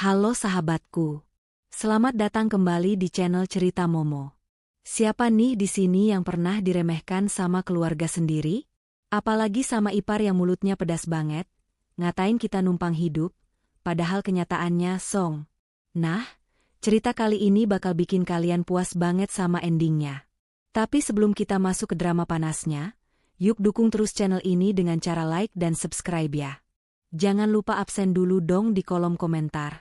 Halo sahabatku. Selamat datang kembali di channel Cerita Momo. Siapa nih di sini yang pernah diremehkan sama keluarga sendiri? Apalagi sama ipar yang mulutnya pedas banget, ngatain kita numpang hidup, padahal kenyataannya song. Nah, cerita kali ini bakal bikin kalian puas banget sama endingnya. Tapi sebelum kita masuk ke drama panasnya, yuk dukung terus channel ini dengan cara like dan subscribe ya. Jangan lupa absen dulu dong di kolom komentar.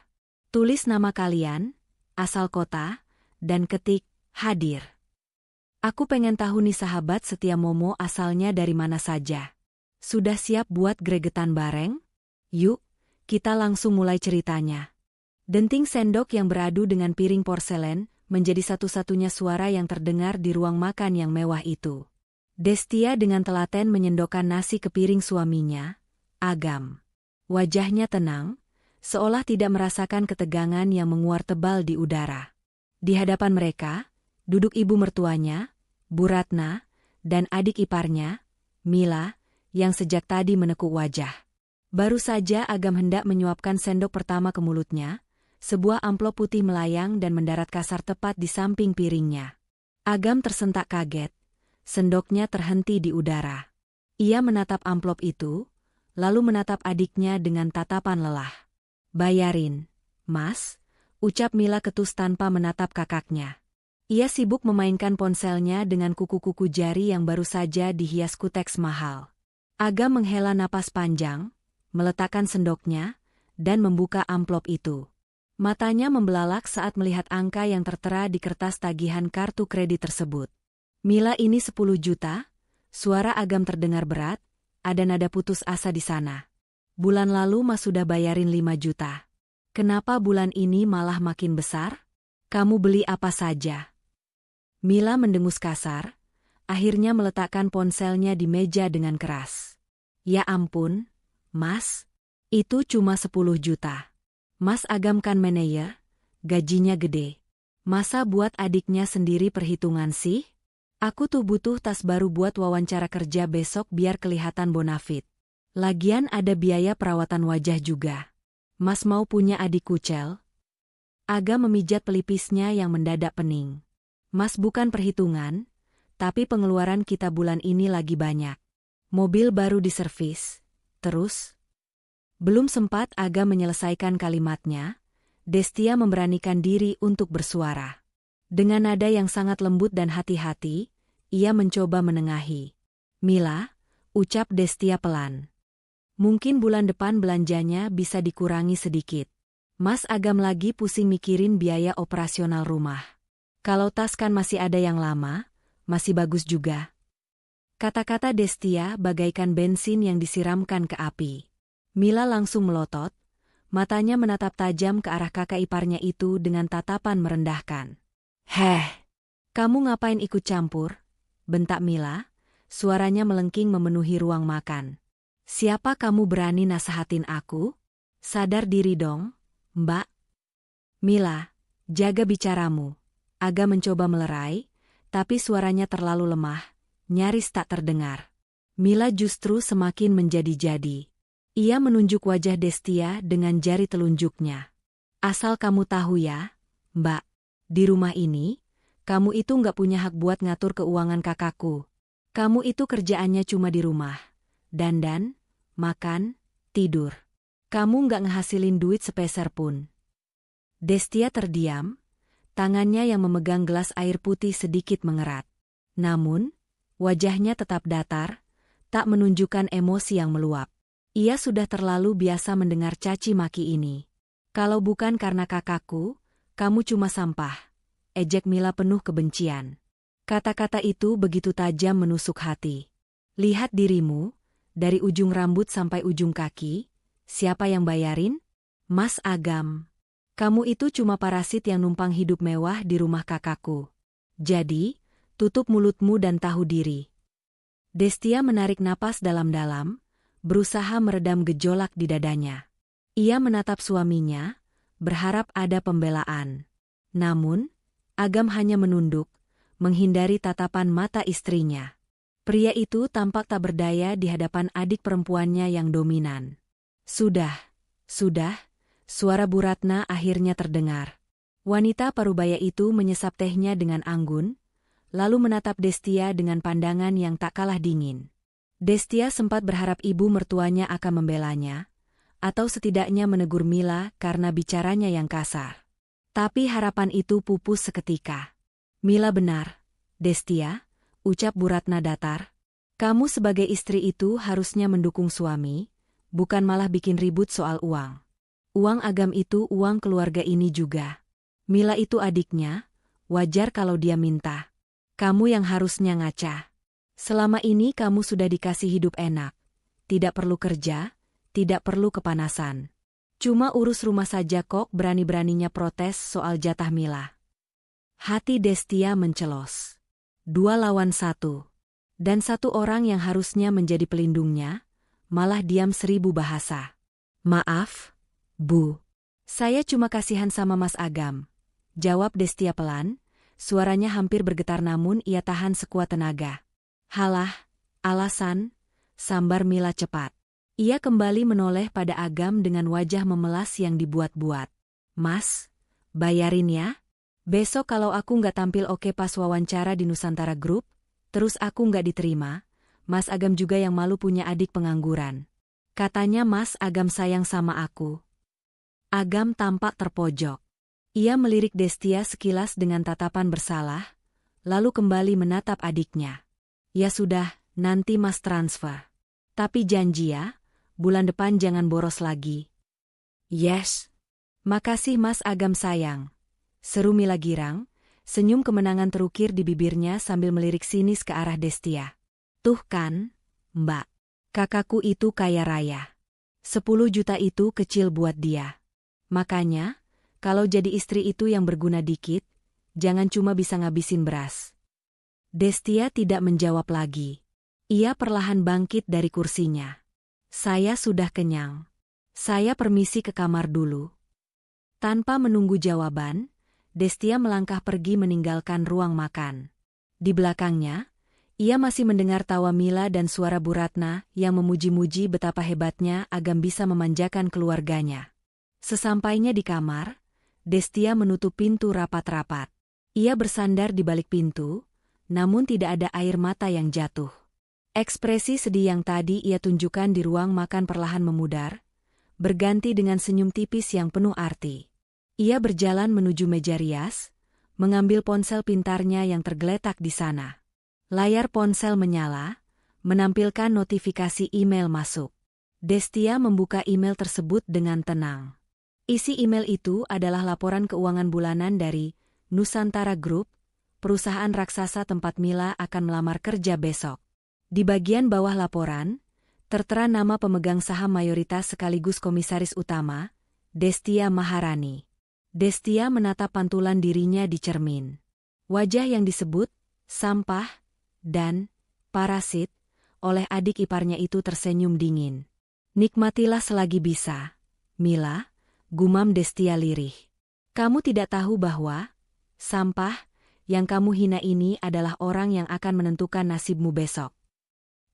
Tulis nama kalian, asal kota, dan ketik hadir. Aku pengen tahu nih sahabat setia Momo asalnya dari mana saja. Sudah siap buat gregetan bareng? Yuk, kita langsung mulai ceritanya. Denting sendok yang beradu dengan piring porselen menjadi satu-satunya suara yang terdengar di ruang makan yang mewah itu. Destia dengan telaten menyendokkan nasi ke piring suaminya, Agam. Wajahnya tenang, seolah tidak merasakan ketegangan yang menguar tebal di udara. Di hadapan mereka, duduk ibu mertuanya, Bu Ratna, dan adik iparnya, Mila, yang sejak tadi menekuk wajah. Baru saja Agam hendak menyuapkan sendok pertama ke mulutnya, sebuah amplop putih melayang dan mendarat kasar tepat di samping piringnya. Agam tersentak kaget, sendoknya terhenti di udara. Ia menatap amplop itu, lalu menatap adiknya dengan tatapan lelah. "Bayarin, Mas," ucap Mila ketus tanpa menatap kakaknya. Ia sibuk memainkan ponselnya dengan kuku-kuku jari yang baru saja dihias kuteks mahal. Agam menghela napas panjang, meletakkan sendoknya, dan membuka amplop itu. Matanya membelalak saat melihat angka yang tertera di kertas tagihan kartu kredit tersebut. "Mila, ini 10 juta, suara Agam terdengar berat, ada nada putus asa di sana. "Bulan lalu Mas sudah bayarin 5 juta. Kenapa bulan ini malah makin besar? Kamu beli apa saja?" Mila mendengus kasar, akhirnya meletakkan ponselnya di meja dengan keras. "Ya ampun, Mas, itu cuma 10 juta. Mas Agam kan manajer, gajinya gede. Masa buat adiknya sendiri perhitungan sih? Aku tuh butuh tas baru buat wawancara kerja besok biar kelihatan bonafit. Lagian ada biaya perawatan wajah juga. Mas mau punya adik kucel?" Agam memijat pelipisnya yang mendadak pening. "Mas, bukan perhitungan, tapi pengeluaran kita bulan ini lagi banyak. Mobil baru diservis. Terus?" Belum sempat Agam menyelesaikan kalimatnya, Destia memberanikan diri untuk bersuara. Dengan nada yang sangat lembut dan hati-hati, ia mencoba menengahi. "Mila," ucap Destia pelan. "Mungkin bulan depan belanjanya bisa dikurangi sedikit. Mas Agam lagi pusing mikirin biaya operasional rumah. Kalau tas kan masih ada yang lama, masih bagus juga." Kata-kata Destia bagaikan bensin yang disiramkan ke api. Mila langsung melotot, matanya menatap tajam ke arah kakak iparnya itu dengan tatapan merendahkan. "Heh, kamu ngapain ikut campur?" bentak Mila, suaranya melengking memenuhi ruang makan. "Siapa kamu berani nasehatin aku? Sadar diri dong, Mbak." "Mila, jaga bicaramu." Agam mencoba melerai, tapi suaranya terlalu lemah, nyaris tak terdengar. Mila justru semakin menjadi-jadi. Ia menunjuk wajah Destia dengan jari telunjuknya. "Asal kamu tahu ya, Mbak, di rumah ini, kamu itu nggak punya hak buat ngatur keuangan kakakku. Kamu itu kerjaannya cuma di rumah. Dandan, makan, tidur. Kamu nggak ngehasilin duit sepeser pun." Destia terdiam, tangannya yang memegang gelas air putih sedikit mengerat. Namun, wajahnya tetap datar, tak menunjukkan emosi yang meluap. Ia sudah terlalu biasa mendengar caci maki ini. "Kalau bukan karena kakakku, kamu cuma sampah," ejek Mila penuh kebencian. Kata-kata itu begitu tajam menusuk hati. "Lihat dirimu, dari ujung rambut sampai ujung kaki, siapa yang bayarin? Mas Agam. Kamu itu cuma parasit yang numpang hidup mewah di rumah kakakku. Jadi, tutup mulutmu dan tahu diri." Destia menarik napas dalam-dalam, berusaha meredam gejolak di dadanya. Ia menatap suaminya, berharap ada pembelaan. Namun, Agam hanya menunduk, menghindari tatapan mata istrinya. Pria itu tampak tak berdaya di hadapan adik perempuannya yang dominan. Sudah, suara Bu Ratna akhirnya terdengar. Wanita parubaya itu menyesap tehnya dengan anggun, lalu menatap Destia dengan pandangan yang tak kalah dingin. Destia sempat berharap ibu mertuanya akan membelanya, atau setidaknya menegur Mila karena bicaranya yang kasar. Tapi harapan itu pupus seketika. Mila benar, Destia, ucap Bu Ratna datar. Kamu sebagai istri itu harusnya mendukung suami, bukan malah bikin ribut soal uang. Uang Agam itu uang keluarga ini juga. Mila itu adiknya, wajar kalau dia minta. Kamu yang harusnya ngaca. Selama ini kamu sudah dikasih hidup enak. Tidak perlu kerja, tidak perlu kepanasan. Cuma urus rumah saja kok berani-beraninya protes soal jatah Mila. Hati Destia mencelos. 2 lawan 1. Dan satu orang yang harusnya menjadi pelindungnya, malah diam 1000 bahasa. Maaf, Bu. Saya cuma kasihan sama Mas Agam. Jawab Destia pelan, suaranya hampir bergetar namun ia tahan sekuat tenaga. Halah, alasan, sambar Mila cepat. Ia kembali menoleh pada Agam dengan wajah memelas yang dibuat-buat. Mas, bayarin ya. Besok kalau aku nggak tampil oke pas wawancara di Nusantara Group, terus aku nggak diterima, Mas Agam juga yang malu punya adik pengangguran. Katanya Mas Agam sayang sama aku. Agam tampak terpojok. Ia melirik Destia sekilas dengan tatapan bersalah, lalu kembali menatap adiknya. Ya sudah, nanti Mas transfer. Tapi janji ya, bulan depan jangan boros lagi. Yes. Makasih Mas Agam sayang. Seru Mila girang. Senyum kemenangan terukir di bibirnya sambil melirik sinis ke arah Destia. Tuh kan, Mbak. Kakakku itu kaya raya. 10 juta itu kecil buat dia. Makanya, kalau jadi istri itu yang berguna dikit, jangan cuma bisa ngabisin beras. Destia tidak menjawab lagi. Ia perlahan bangkit dari kursinya. Saya sudah kenyang. Saya permisi ke kamar dulu. Tanpa menunggu jawaban, Destia melangkah pergi meninggalkan ruang makan. Di belakangnya, ia masih mendengar tawa Mila dan suara Bu Ratna yang memuji-muji betapa hebatnya Agam bisa memanjakan keluarganya. Sesampainya di kamar, Destia menutup pintu rapat-rapat. Ia bersandar di balik pintu, namun tidak ada air mata yang jatuh. Ekspresi sedih yang tadi ia tunjukkan di ruang makan perlahan memudar, berganti dengan senyum tipis yang penuh arti. Ia berjalan menuju meja rias, mengambil ponsel pintarnya yang tergeletak di sana. Layar ponsel menyala, menampilkan notifikasi email masuk. Destia membuka email tersebut dengan tenang. Isi email itu adalah laporan keuangan bulanan dari Nusantara Group, perusahaan raksasa tempat Mila akan melamar kerja besok. Di bagian bawah laporan, tertera nama pemegang saham mayoritas sekaligus komisaris utama, Destia Maharani. Destia menatap pantulan dirinya di cermin. Wajah yang disebut sampah dan parasit oleh adik iparnya itu tersenyum dingin. Nikmatilah selagi bisa, Mila, gumam Destia lirih. Kamu tidak tahu bahwa sampah yang kamu hina ini adalah orang yang akan menentukan nasibmu besok.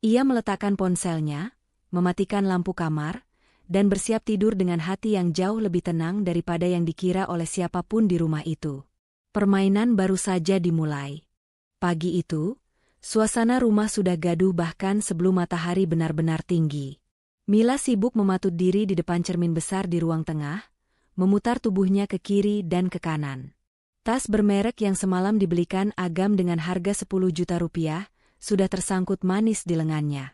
Ia meletakkan ponselnya, mematikan lampu kamar, dan bersiap tidur dengan hati yang jauh lebih tenang daripada yang dikira oleh siapapun di rumah itu. Permainan baru saja dimulai. Pagi itu, suasana rumah sudah gaduh bahkan sebelum matahari benar-benar tinggi. Mila sibuk mematut diri di depan cermin besar di ruang tengah, memutar tubuhnya ke kiri dan ke kanan. Tas bermerek yang semalam dibelikan Agam dengan harga 10 juta rupiah, sudah tersangkut manis di lengannya.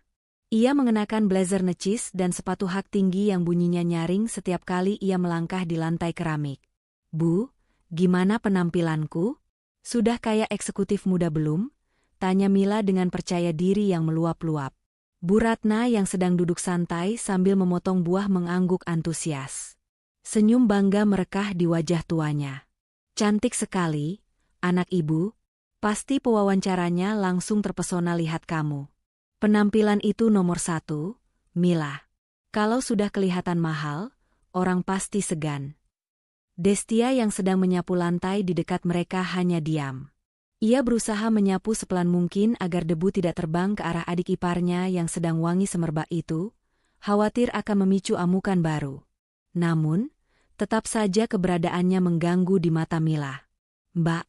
Ia mengenakan blazer necis dan sepatu hak tinggi yang bunyinya nyaring setiap kali ia melangkah di lantai keramik. Bu, gimana penampilanku? Sudah kayak eksekutif muda belum? Tanya Mila dengan percaya diri yang meluap-luap. Bu Ratna yang sedang duduk santai sambil memotong buah mengangguk antusias. Senyum bangga merekah di wajah tuanya. Cantik sekali, anak ibu. Pasti pewawancaranya langsung terpesona lihat kamu. Penampilan itu nomor 1, Mila. Kalau sudah kelihatan mahal, orang pasti segan. Destia yang sedang menyapu lantai di dekat mereka hanya diam. Ia berusaha menyapu sepelan mungkin agar debu tidak terbang ke arah adik iparnya yang sedang wangi semerbak itu, khawatir akan memicu amukan baru. Namun, Tetap saja keberadaannya mengganggu di mata Mila. "Mbak,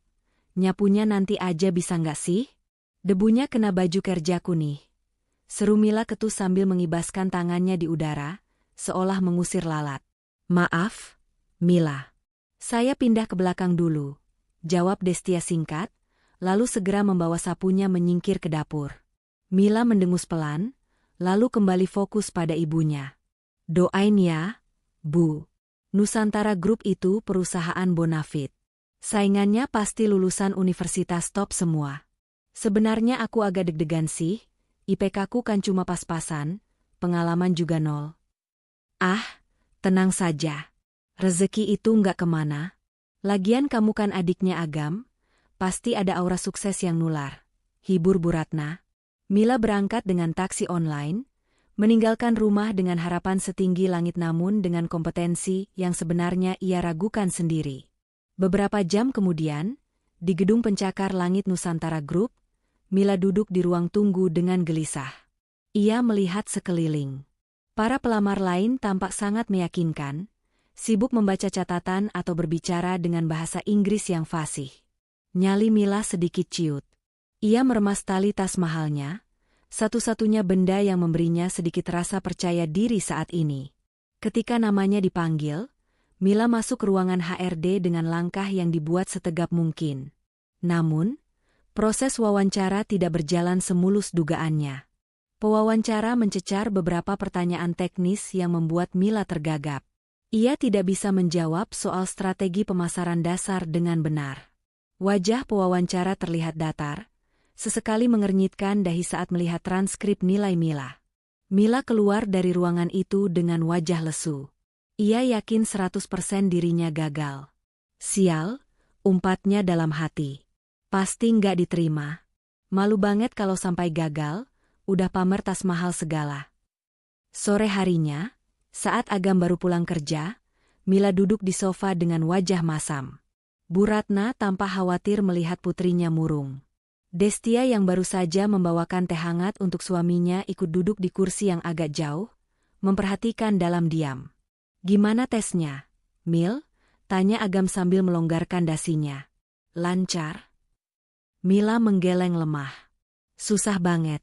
nyapunya nanti aja bisa nggak sih? Debunya kena baju kerjaku nih." Seru Mila ketus sambil mengibaskan tangannya di udara, seolah mengusir lalat. "Maaf, Mila. Saya pindah ke belakang dulu," jawab Destia singkat, lalu segera membawa sapunya menyingkir ke dapur. Mila mendengus pelan, lalu kembali fokus pada ibunya. "Doain ya, Bu. Nusantara Group itu perusahaan bonafit. Saingannya pasti lulusan universitas top semua. Sebenarnya aku agak deg-degan sih, IPK-ku kan cuma pas-pasan, pengalaman juga nol." "Ah, tenang saja. Rezeki itu nggak kemana. Lagian kamu kan adiknya Agam, pasti ada aura sukses yang nular," hibur Bu Ratna. Mila berangkat dengan taksi online, meninggalkan rumah dengan harapan setinggi langit namun dengan kompetensi yang sebenarnya ia ragukan sendiri. Beberapa jam kemudian, di gedung pencakar langit Nusantara Group, Mila duduk di ruang tunggu dengan gelisah. Ia melihat sekeliling. Para pelamar lain tampak sangat meyakinkan, sibuk membaca catatan atau berbicara dengan bahasa Inggris yang fasih. Nyali Mila sedikit ciut. Ia meremas tali tas mahalnya, satu-satunya benda yang memberinya sedikit rasa percaya diri saat ini. Ketika namanya dipanggil, Mila masuk ke ruangan HRD dengan langkah yang dibuat setegap mungkin. Namun, proses wawancara tidak berjalan semulus dugaannya. Pewawancara mencecar beberapa pertanyaan teknis yang membuat Mila tergagap. Ia tidak bisa menjawab soal strategi pemasaran dasar dengan benar. Wajah pewawancara terlihat datar, sesekali mengernyitkan dahi saat melihat transkrip nilai Mila. Mila keluar dari ruangan itu dengan wajah lesu. Ia yakin 100% dirinya gagal. "Sial," umpatnya dalam hati. "Pasti nggak diterima. Malu banget kalau sampai gagal, udah pamer tas mahal segala." Sore harinya, saat Agam baru pulang kerja, Mila duduk di sofa dengan wajah masam. Bu Ratna tampak khawatir melihat putrinya murung. Destia yang baru saja membawakan teh hangat untuk suaminya ikut duduk di kursi yang agak jauh, memperhatikan dalam diam. "Gimana tesnya, Mil?" tanya Agam sambil melonggarkan dasinya. "Lancar." Mila menggeleng lemah. "Susah banget,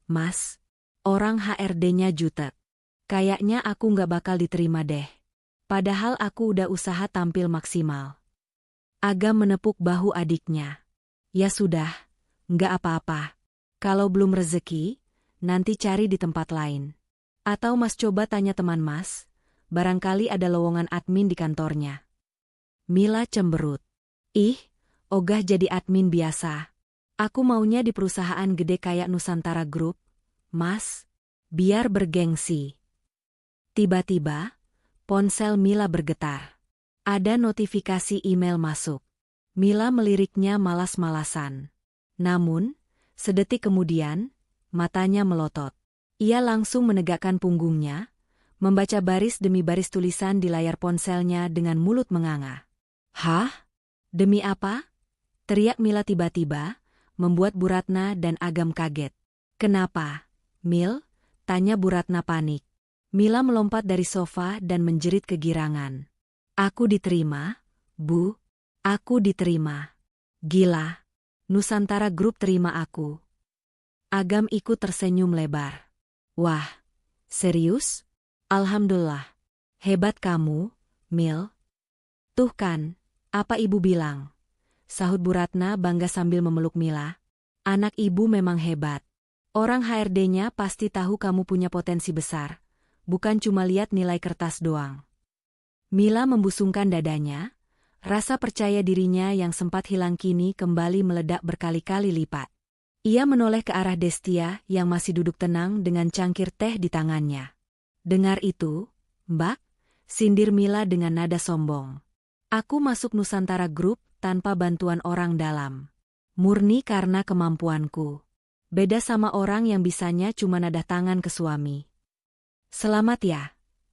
Mas. Orang HRD-nya jutek. Kayaknya aku nggak bakal diterima deh. Padahal aku udah usaha tampil maksimal." Agam menepuk bahu adiknya. "Ya sudah, nggak apa-apa. Kalau belum rezeki, nanti cari di tempat lain. Atau Mas coba tanya teman Mas, barangkali ada lowongan admin di kantornya." Mila cemberut. "Ih, ogah jadi admin biasa. Aku maunya di perusahaan gede kayak Nusantara Group, Mas. Biar bergengsi." Tiba-tiba, ponsel Mila bergetar. Ada notifikasi email masuk. Mila meliriknya malas-malasan. Namun, sedetik kemudian, matanya melotot. Ia langsung menegakkan punggungnya, membaca baris demi baris tulisan di layar ponselnya dengan mulut menganga. "Hah? Demi apa?" teriak Mila tiba-tiba, membuat Bu Ratna dan Agam kaget. "Kenapa, Mil?" tanya Bu Ratna panik. Mila melompat dari sofa dan menjerit kegirangan. "Aku diterima, Bu. Aku diterima. Gila. Nusantara Group terima aku." Agam ikut tersenyum lebar. "Wah, serius? Alhamdulillah. Hebat kamu, Mil." "Tuh kan, apa ibu bilang?" sahut Bu Ratna bangga sambil memeluk Mila. "Anak ibu memang hebat. Orang HRD-nya pasti tahu kamu punya potensi besar, bukan cuma lihat nilai kertas doang." Mila membusungkan dadanya, rasa percaya dirinya yang sempat hilang kini kembali meledak berkali-kali lipat. Ia menoleh ke arah Destia yang masih duduk tenang dengan cangkir teh di tangannya. "Dengar itu, Mbak?" sindir Mila dengan nada sombong. "Aku masuk Nusantara Group tanpa bantuan orang dalam. Murni karena kemampuanku. Beda sama orang yang bisanya cuma nada tangan ke suami." "Selamat ya,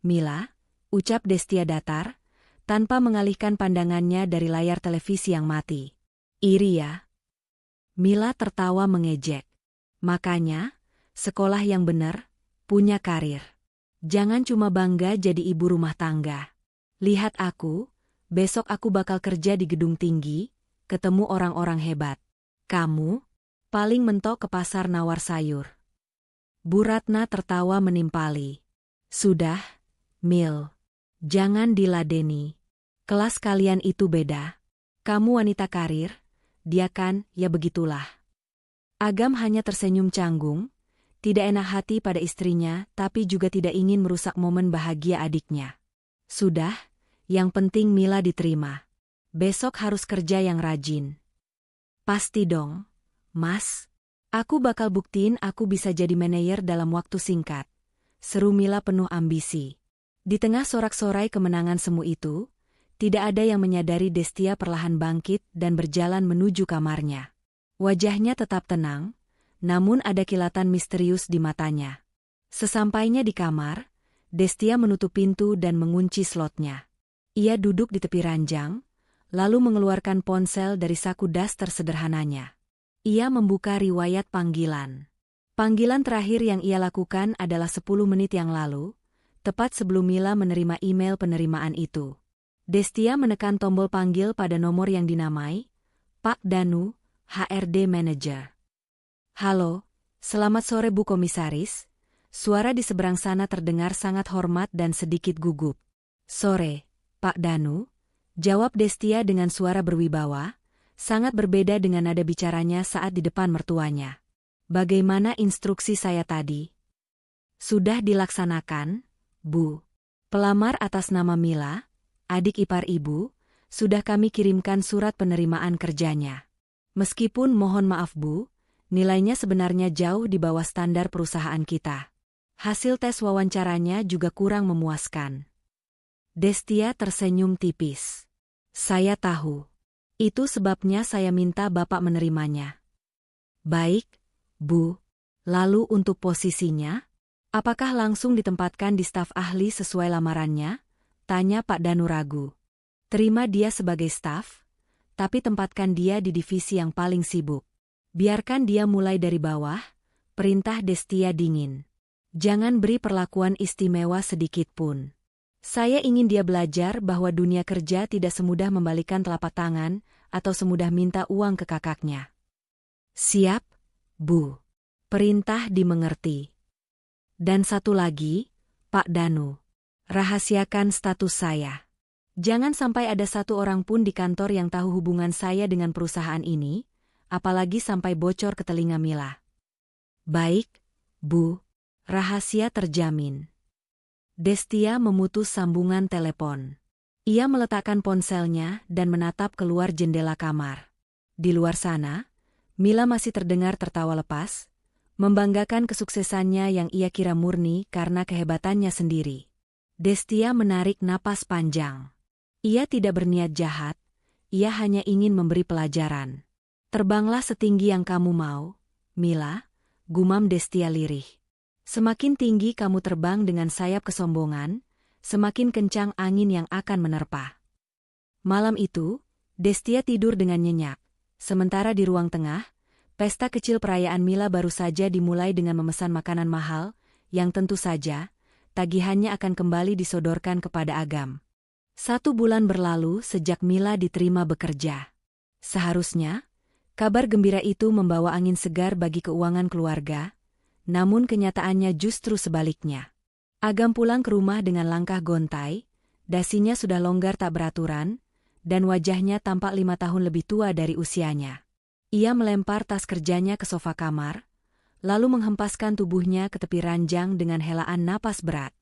Mila," ucap Destia datar, tanpa mengalihkan pandangannya dari layar televisi yang mati. "Iri ya?" Mila tertawa mengejek. "Makanya, sekolah yang benar, punya karir. Jangan cuma bangga jadi ibu rumah tangga. Lihat aku, besok aku bakal kerja di gedung tinggi, ketemu orang-orang hebat. Kamu, paling mentok ke pasar nawar sayur. Bu Ratna tertawa menimpali. Sudah, Mil. Jangan diladeni. Kelas kalian itu beda. Kamu wanita karir, dia kan, ya begitulah. Agam hanya tersenyum canggung, tidak enak hati pada istrinya tapi juga tidak ingin merusak momen bahagia adiknya. Sudah, yang penting Mila diterima. Besok harus kerja yang rajin. Pasti dong, Mas. Aku bakal buktiin aku bisa jadi manajer dalam waktu singkat. Seru Mila penuh ambisi. Di tengah sorak-sorai kemenangan semu itu, tidak ada yang menyadari Destia perlahan bangkit dan berjalan menuju kamarnya. Wajahnya tetap tenang, namun ada kilatan misterius di matanya. Sesampainya di kamar, Destia menutup pintu dan mengunci slotnya. Ia duduk di tepi ranjang, lalu mengeluarkan ponsel dari saku daster sederhananya. Ia membuka riwayat panggilan. Panggilan terakhir yang ia lakukan adalah 10 menit yang lalu, tepat sebelum Mila menerima email penerimaan itu. Destia menekan tombol panggil pada nomor yang dinamai, Pak Danu, HRD Manager. Halo, selamat sore Bu Komisaris. Suara di seberang sana terdengar sangat hormat dan sedikit gugup. Sore, Pak Danu, jawab Destia dengan suara berwibawa, sangat berbeda dengan nada bicaranya saat di depan mertuanya. Bagaimana instruksi saya tadi? Sudah dilaksanakan, Bu. Pelamar atas nama Mila, adik ipar Ibu, sudah kami kirimkan surat penerimaan kerjanya. Meskipun mohon maaf Bu, nilainya sebenarnya jauh di bawah standar perusahaan kita. Hasil tes wawancaranya juga kurang memuaskan. Destia tersenyum tipis. Saya tahu. Itu sebabnya saya minta Bapak menerimanya. Baik, Bu. Lalu untuk posisinya? Apakah langsung ditempatkan di staf ahli sesuai lamarannya? Tanya Pak Danu ragu. Terima dia sebagai staf, tapi tempatkan dia di divisi yang paling sibuk. Biarkan dia mulai dari bawah, perintah Destia dingin. Jangan beri perlakuan istimewa sedikit pun. Saya ingin dia belajar bahwa dunia kerja tidak semudah membalikkan telapak tangan atau semudah minta uang ke kakaknya. Siap, Bu. Perintah dimengerti. Dan satu lagi, Pak Danu. Rahasiakan status saya. Jangan sampai ada satu orang pun di kantor yang tahu hubungan saya dengan perusahaan ini, apalagi sampai bocor ke telinga Mila. Baik, Bu. Rahasia terjamin. Destia memutus sambungan telepon. Ia meletakkan ponselnya dan menatap keluar jendela kamar. Di luar sana, Mila masih terdengar tertawa lepas, membanggakan kesuksesannya yang ia kira murni karena kehebatannya sendiri. Destia menarik napas panjang. Ia tidak berniat jahat, ia hanya ingin memberi pelajaran. Terbanglah setinggi yang kamu mau, Mila, gumam Destia lirih. Semakin tinggi kamu terbang dengan sayap kesombongan, semakin kencang angin yang akan menerpa. Malam itu, Destia tidur dengan nyenyak. Sementara di ruang tengah, pesta kecil perayaan Mila baru saja dimulai dengan memesan makanan mahal, yang tentu saja, tagihannya akan kembali disodorkan kepada Agam. 1 bulan berlalu sejak Mila diterima bekerja. Seharusnya, kabar gembira itu membawa angin segar bagi keuangan keluarga, namun kenyataannya justru sebaliknya. Agam pulang ke rumah dengan langkah gontai, dasinya sudah longgar tak beraturan, dan wajahnya tampak 5 tahun lebih tua dari usianya. Ia melempar tas kerjanya ke sofa kamar, lalu menghempaskan tubuhnya ke tepi ranjang dengan helaan napas berat.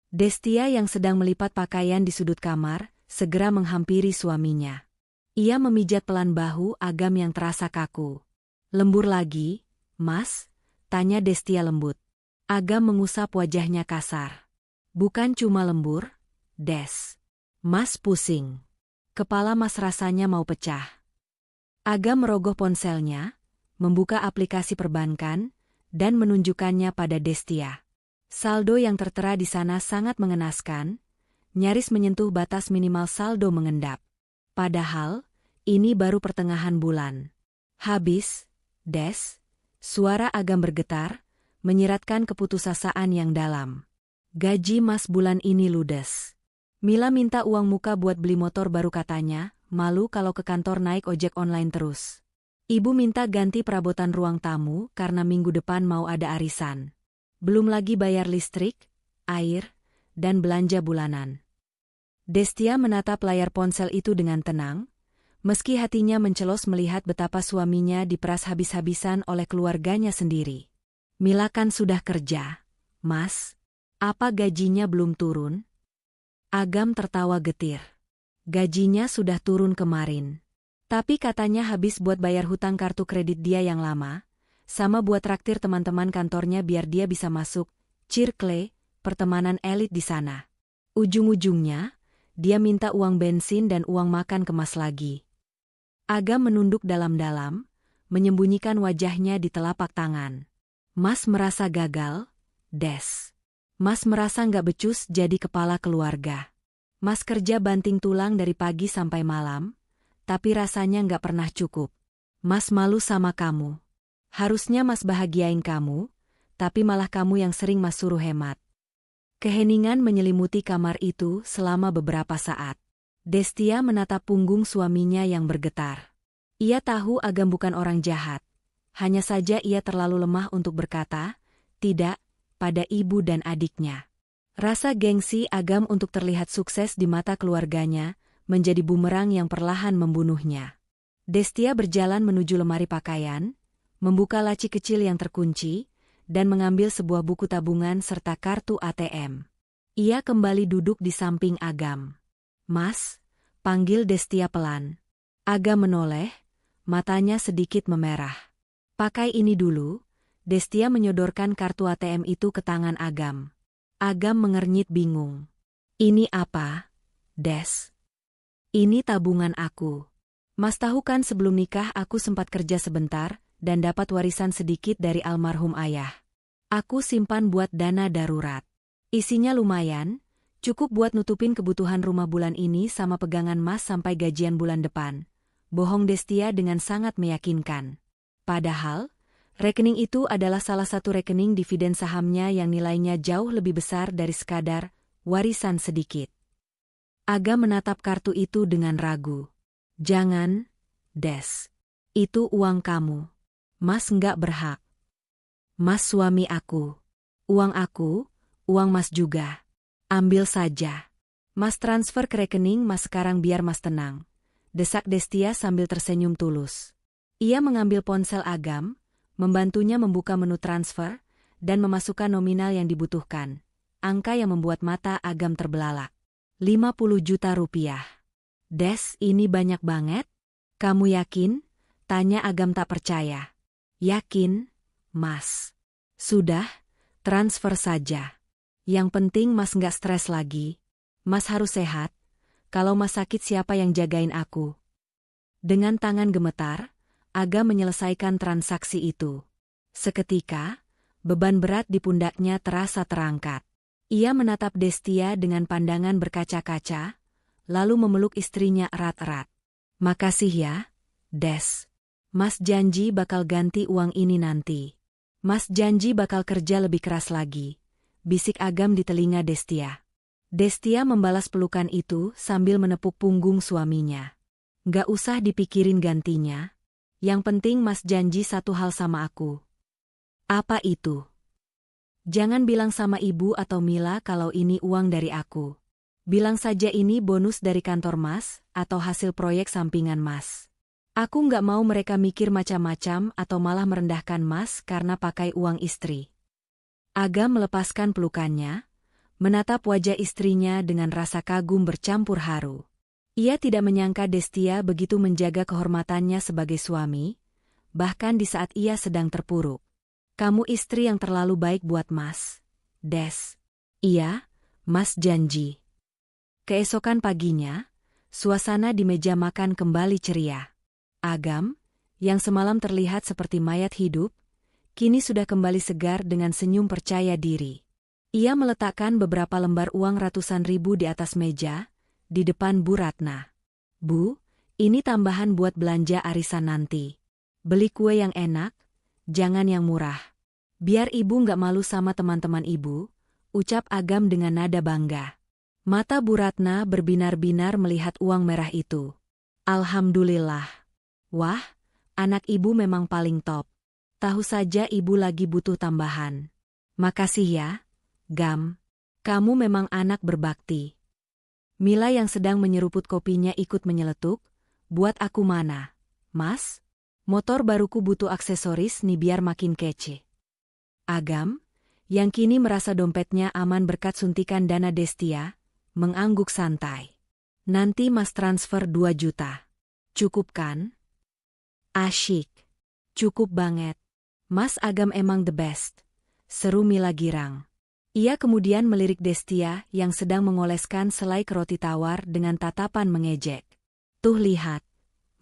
Destia yang sedang melipat pakaian di sudut kamar, segera menghampiri suaminya. Ia memijat pelan bahu Agam yang terasa kaku. Lembur lagi, Mas? Tanya Destia lembut. Agam mengusap wajahnya kasar. Bukan cuma lembur, Des. Mas pusing. Kepala Mas rasanya mau pecah. Agam merogoh ponselnya, membuka aplikasi perbankan, dan menunjukkannya pada Destia. Saldo yang tertera di sana sangat mengenaskan, nyaris menyentuh batas minimal saldo mengendap. Padahal, ini baru pertengahan bulan. Habis, Des, suara Agam bergetar, menyiratkan keputusasaan yang dalam. Gaji Mas bulan ini ludes. Mila minta uang muka buat beli motor baru katanya, malu kalau ke kantor naik ojek online terus. Ibu minta ganti perabotan ruang tamu karena minggu depan mau ada arisan. Belum lagi bayar listrik, air, dan belanja bulanan. Destia menatap layar ponsel itu dengan tenang, meski hatinya mencelos melihat betapa suaminya diperas habis-habisan oleh keluarganya sendiri. Mila kan sudah kerja, Mas. Apa gajinya belum turun? Agam tertawa getir. Gajinya sudah turun kemarin. Tapi katanya habis buat bayar hutang kartu kredit dia yang lama, sama buat traktir teman-teman kantornya biar dia bisa masuk Circle, pertemanan elit di sana. Ujung-ujungnya, dia minta uang bensin dan uang makan kemas lagi. Agam menunduk dalam-dalam, menyembunyikan wajahnya di telapak tangan. Mas merasa gagal, Des. Mas merasa nggak becus jadi kepala keluarga. Mas kerja banting tulang dari pagi sampai malam, tapi rasanya nggak pernah cukup. Mas malu sama kamu. Harusnya Mas bahagiain kamu, tapi malah kamu yang sering Mas suruh hemat. Keheningan menyelimuti kamar itu selama beberapa saat. Destia menatap punggung suaminya yang bergetar. Ia tahu Agam bukan orang jahat. Hanya saja ia terlalu lemah untuk berkata, tidak, pada ibu dan adiknya. Rasa gengsi Agam untuk terlihat sukses di mata keluarganya menjadi bumerang yang perlahan membunuhnya. Destia berjalan menuju lemari pakaian, membuka laci kecil yang terkunci, dan mengambil sebuah buku tabungan serta kartu ATM. Ia kembali duduk di samping Agam. Mas, panggil Destia pelan. Agam menoleh, matanya sedikit memerah. Pakai ini dulu. Destia menyodorkan kartu ATM itu ke tangan Agam. Agam mengernyit bingung. Ini apa, Des? Ini tabungan aku. Mas tahu kan sebelum nikah aku sempat kerja sebentar dan dapat warisan sedikit dari almarhum ayah. Aku simpan buat dana darurat. Isinya lumayan, cukup buat nutupin kebutuhan rumah bulan ini sama pegangan Mas sampai gajian bulan depan. Bohong Destia dengan sangat meyakinkan. Padahal, rekening itu adalah salah satu rekening dividen sahamnya yang nilainya jauh lebih besar dari sekadar warisan sedikit. Agam menatap kartu itu dengan ragu. Jangan, Des. Itu uang kamu. Mas nggak berhak. Mas suami aku. Uang aku, uang Mas juga. Ambil saja. Mas transfer ke rekening Mas sekarang biar Mas tenang. Desak Destia sambil tersenyum tulus. Ia mengambil ponsel Agam, membantunya membuka menu transfer, dan memasukkan nominal yang dibutuhkan. Angka yang membuat mata Agam terbelalak. 50 juta rupiah. Des, ini banyak banget? Kamu yakin? Tanya Agam tak percaya. Yakin, Mas. Sudah, transfer saja. Yang penting Mas nggak stres lagi. Mas harus sehat. Kalau Mas sakit siapa yang jagain aku? Dengan tangan gemetar, Agam menyelesaikan transaksi itu. Seketika, beban berat di pundaknya terasa terangkat. Ia menatap Destia dengan pandangan berkaca-kaca, lalu memeluk istrinya erat-erat. Makasih ya, Des. Mas janji bakal ganti uang ini nanti. Mas janji bakal kerja lebih keras lagi, bisik Agam di telinga Destia. Destia membalas pelukan itu sambil menepuk punggung suaminya. Gak usah dipikirin gantinya. Yang penting Mas janji satu hal sama aku. Apa itu? Jangan bilang sama ibu atau Mila kalau ini uang dari aku. Bilang saja ini bonus dari kantor Mas atau hasil proyek sampingan Mas. Aku nggak mau mereka mikir macam-macam atau malah merendahkan Mas karena pakai uang istri. Agam melepaskan pelukannya, menatap wajah istrinya dengan rasa kagum bercampur haru. Ia tidak menyangka Destia begitu menjaga kehormatannya sebagai suami, bahkan di saat ia sedang terpuruk. Kamu istri yang terlalu baik buat Mas, Des. Iya, Mas janji. Keesokan paginya, suasana di meja makan kembali ceria. Agam, yang semalam terlihat seperti mayat hidup, kini sudah kembali segar dengan senyum percaya diri. Ia meletakkan beberapa lembar uang ratusan ribu di atas meja, di depan Bu Ratna. Bu, ini tambahan buat belanja arisan nanti. Beli kue yang enak, jangan yang murah. Biar ibu nggak malu sama teman-teman ibu, ucap Agam dengan nada bangga. Mata Bu Ratna berbinar-binar melihat uang merah itu. Alhamdulillah. Wah, anak ibu memang paling top. Tahu saja ibu lagi butuh tambahan. Makasih ya, Gam. Kamu memang anak berbakti. Mila yang sedang menyeruput kopinya ikut menyeletuk. Buat aku mana? Mas? Motor baruku butuh aksesoris nih biar makin kece. Agam, yang kini merasa dompetnya aman berkat suntikan dana Destia, mengangguk santai. Nanti Mas transfer 2 juta. Cukup kan? Asyik. Cukup banget. Mas Agam emang the best. Seru Mila girang. Ia kemudian melirik Destia yang sedang mengoleskan selai ke roti tawar dengan tatapan mengejek. Tuh lihat,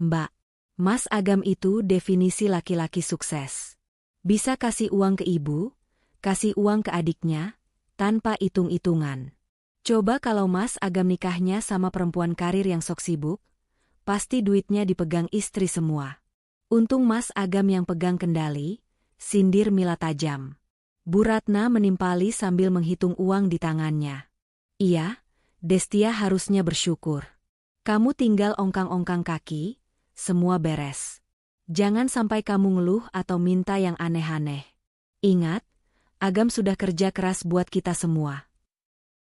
Mbak. Mas Agam itu definisi laki-laki sukses. Bisa kasih uang ke ibu, kasih uang ke adiknya, tanpa hitung-hitungan. Coba kalau Mas Agam nikahnya sama perempuan karir yang sok sibuk, pasti duitnya dipegang istri semua. Untung Mas Agam yang pegang kendali, sindir Mila tajam. Bu Ratna menimpali sambil menghitung uang di tangannya. Iya, Destia harusnya bersyukur. Kamu tinggal ongkang-ongkang kaki, semua beres. Jangan sampai kamu ngeluh atau minta yang aneh-aneh. Ingat, Agam sudah kerja keras buat kita semua.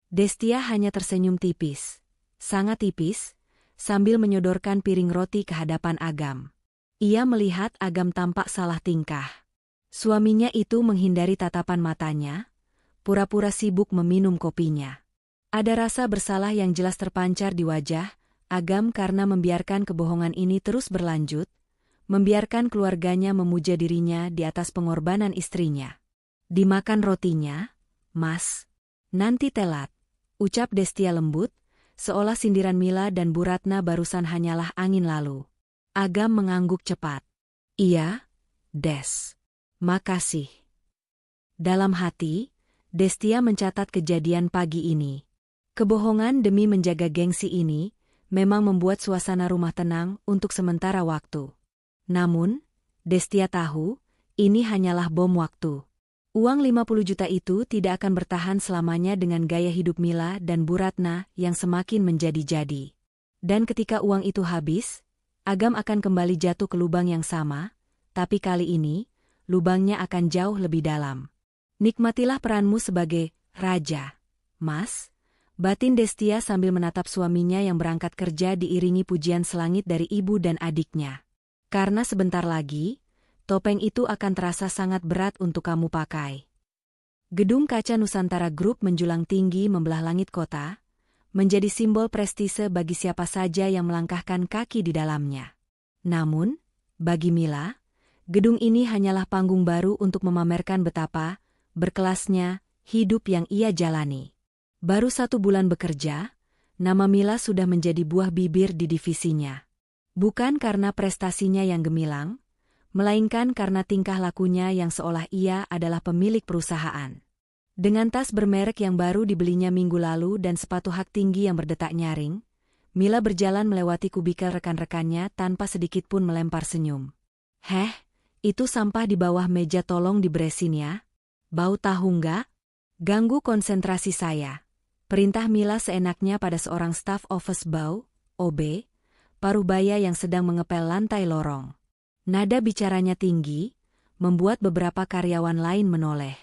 Destia hanya tersenyum tipis, sangat tipis, sambil menyodorkan piring roti ke hadapan Agam. Ia melihat Agam tampak salah tingkah. Suaminya itu menghindari tatapan matanya, pura-pura sibuk meminum kopinya. Ada rasa bersalah yang jelas terpancar di wajah Agam karena membiarkan kebohongan ini terus berlanjut, membiarkan keluarganya memuja dirinya di atas pengorbanan istrinya. Dimakan rotinya, Mas. Nanti telat, ucap Destia lembut, seolah sindiran Mila dan Bu Ratna barusan hanyalah angin lalu. Agam mengangguk cepat. Iya, Des. Makasih. Dalam hati, Destia mencatat kejadian pagi ini. Kebohongan demi menjaga gengsi ini memang membuat suasana rumah tenang untuk sementara waktu. Namun, Destia tahu, ini hanyalah bom waktu. Uang 50 juta itu tidak akan bertahan selamanya dengan gaya hidup Mila dan Bu Ratna yang semakin menjadi-jadi. Dan ketika uang itu habis, Agam akan kembali jatuh ke lubang yang sama, tapi kali ini, lubangnya akan jauh lebih dalam. Nikmatilah peranmu sebagai raja, Mas. Batin Destia sambil menatap suaminya yang berangkat kerja diiringi pujian selangit dari ibu dan adiknya. Karena sebentar lagi, topeng itu akan terasa sangat berat untuk kamu pakai. Gedung kaca Nusantara Group menjulang tinggi membelah langit kota, menjadi simbol prestise bagi siapa saja yang melangkahkan kaki di dalamnya. Namun, bagi Mila, gedung ini hanyalah panggung baru untuk memamerkan betapa berkelasnya hidup yang ia jalani. Baru 1 bulan bekerja, nama Mila sudah menjadi buah bibir di divisinya. Bukan karena prestasinya yang gemilang, melainkan karena tingkah lakunya yang seolah ia adalah pemilik perusahaan. Dengan tas bermerek yang baru dibelinya minggu lalu dan sepatu hak tinggi yang berdetak nyaring, Mila berjalan melewati kubikel rekan-rekannya tanpa sedikit pun melempar senyum. Heh, itu sampah di bawah meja tolong diberesin ya. Bau tahu nggak? Ganggu konsentrasi saya. Perintah Mila seenaknya pada seorang staf office bau, OB, parubaya yang sedang mengepel lantai lorong. Nada bicaranya tinggi, membuat beberapa karyawan lain menoleh.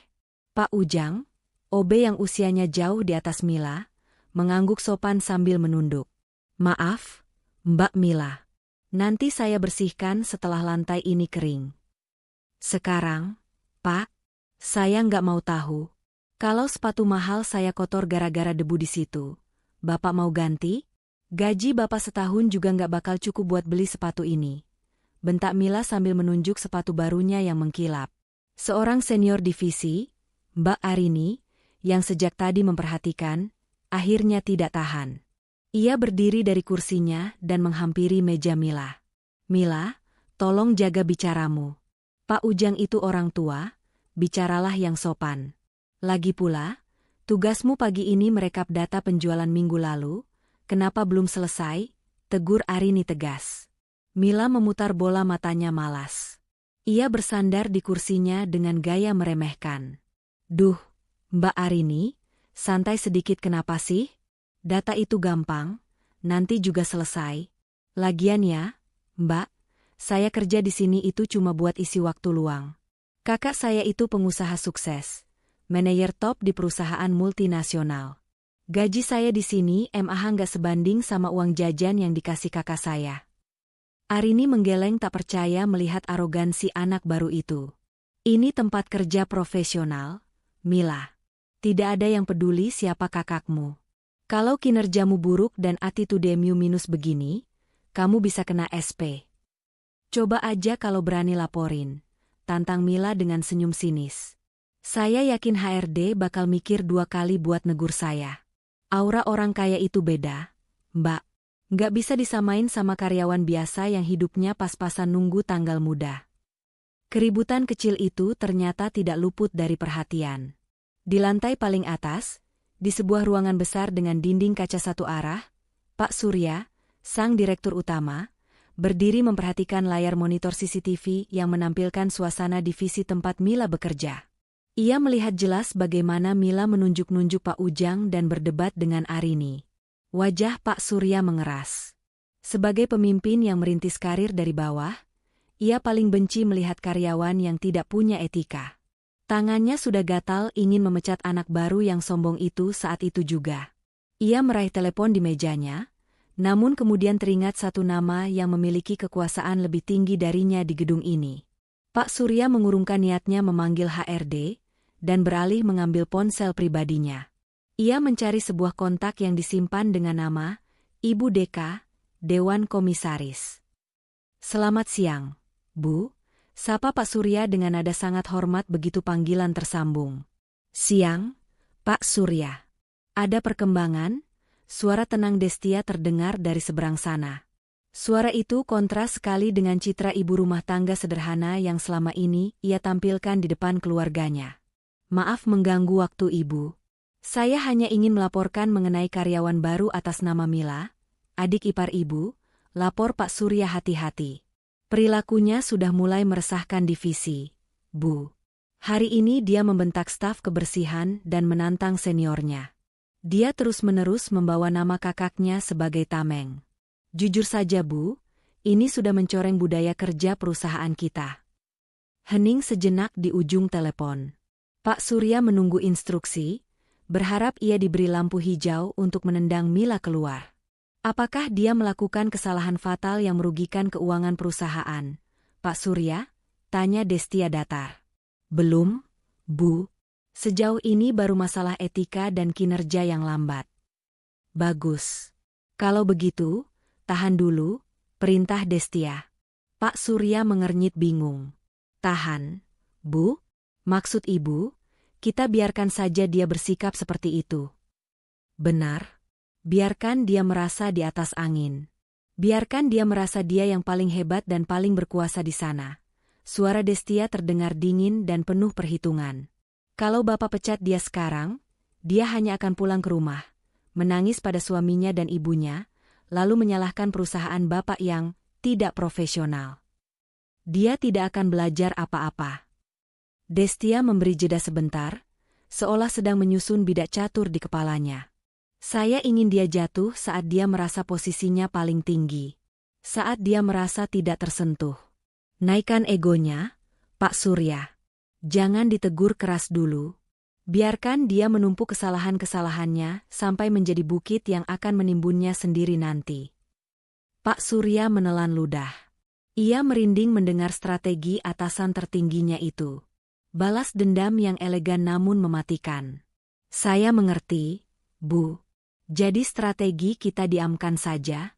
Pak Ujang, OB yang usianya jauh di atas Mila, mengangguk sopan sambil menunduk. Maaf, Mbak Mila. Nanti saya bersihkan setelah lantai ini kering. Sekarang, Pak, saya nggak mau tahu. Kalau sepatu mahal saya kotor gara-gara debu di situ, Bapak mau ganti? Gaji Bapak setahun juga nggak bakal cukup buat beli sepatu ini. Bentak Mila sambil menunjuk sepatu barunya yang mengkilap. Seorang senior divisi, Mbak Arini, yang sejak tadi memperhatikan, akhirnya tidak tahan. Ia berdiri dari kursinya dan menghampiri meja Mila. Mila, tolong jaga bicaramu. Pak Ujang itu orang tua, bicaralah yang sopan. Lagi pula, tugasmu pagi ini merekap data penjualan minggu lalu, kenapa belum selesai? Tegur Arini tegas. Mila memutar bola matanya malas. Ia bersandar di kursinya dengan gaya meremehkan. Duh, Mbak Arini, santai sedikit kenapa sih? Data itu gampang, nanti juga selesai. Lagian ya, Mbak, saya kerja di sini itu cuma buat isi waktu luang. Kakak saya itu pengusaha sukses, manajer top di perusahaan multinasional. Gaji saya di sini MAH nggak sebanding sama uang jajan yang dikasih kakak saya. Arini menggeleng tak percaya melihat arogansi anak baru itu. Ini tempat kerja profesional, Mila. Tidak ada yang peduli siapa kakakmu. Kalau kinerjamu buruk dan attitudemu minus begini, kamu bisa kena SP. Coba aja kalau berani laporin, tantang Mila dengan senyum sinis. Saya yakin HRD bakal mikir 2 kali buat negur saya. Aura orang kaya itu beda, Mbak. Nggak bisa disamain sama karyawan biasa yang hidupnya pas-pasan nunggu tanggal muda. Keributan kecil itu ternyata tidak luput dari perhatian. Di lantai paling atas, di sebuah ruangan besar dengan dinding kaca satu arah, Pak Surya, sang direktur utama, berdiri memperhatikan layar monitor CCTV yang menampilkan suasana divisi tempat Mila bekerja. Ia melihat jelas bagaimana Mila menunjuk-nunjuk Pak Ujang dan berdebat dengan Arini. Wajah Pak Surya mengeras. Sebagai pemimpin yang merintis karir dari bawah, ia paling benci melihat karyawan yang tidak punya etika. Tangannya sudah gatal ingin memecat anak baru yang sombong itu saat itu juga. Ia meraih telepon di mejanya, namun kemudian teringat satu nama yang memiliki kekuasaan lebih tinggi darinya di gedung ini. Pak Surya mengurungkan niatnya memanggil HRD, dan beralih mengambil ponsel pribadinya. Ia mencari sebuah kontak yang disimpan dengan nama Ibu Deka, Dewan Komisaris. Selamat siang, Bu. Sapa Pak Surya dengan nada sangat hormat begitu panggilan tersambung. Siang, Pak Surya. Ada perkembangan? Suara tenang Destia terdengar dari seberang sana. Suara itu kontras sekali dengan citra ibu rumah tangga sederhana yang selama ini ia tampilkan di depan keluarganya. Maaf mengganggu waktu Ibu. Saya hanya ingin melaporkan mengenai karyawan baru atas nama Mila, adik ipar Ibu, lapor Pak Surya hati-hati. Perilakunya sudah mulai meresahkan divisi, Bu. Hari ini dia membentak staf kebersihan dan menantang seniornya. Dia terus-menerus membawa nama kakaknya sebagai tameng. Jujur saja Bu, ini sudah mencoreng budaya kerja perusahaan kita. Hening sejenak di ujung telepon. Pak Surya menunggu instruksi, berharap ia diberi lampu hijau untuk menendang Mila keluar. Apakah dia melakukan kesalahan fatal yang merugikan keuangan perusahaan? Pak Surya, tanya Destia datar. Belum, Bu. Sejauh ini baru masalah etika dan kinerja yang lambat. Bagus. Kalau begitu, tahan dulu, perintah Destia. Pak Surya mengernyit bingung. Tahan, Bu? Maksud Ibu? Kita biarkan saja dia bersikap seperti itu. Benar. Biarkan dia merasa di atas angin. Biarkan dia merasa dia yang paling hebat dan paling berkuasa di sana. Suara Destia terdengar dingin dan penuh perhitungan. Kalau Bapak pecat dia sekarang, dia hanya akan pulang ke rumah, menangis pada suaminya dan ibunya, lalu menyalahkan perusahaan Bapak yang tidak profesional. Dia tidak akan belajar apa-apa. Destia memberi jeda sebentar, seolah sedang menyusun bidak catur di kepalanya. Saya ingin dia jatuh saat dia merasa posisinya paling tinggi. Saat dia merasa tidak tersentuh. Naikkan egonya, Pak Surya. Jangan ditegur keras dulu. Biarkan dia menumpuk kesalahan-kesalahannya sampai menjadi bukit yang akan menimbunnya sendiri nanti. Pak Surya menelan ludah. Ia merinding mendengar strategi atasan tertingginya itu. Balas dendam yang elegan namun mematikan. Saya mengerti, Bu. Jadi strategi kita diamkan saja?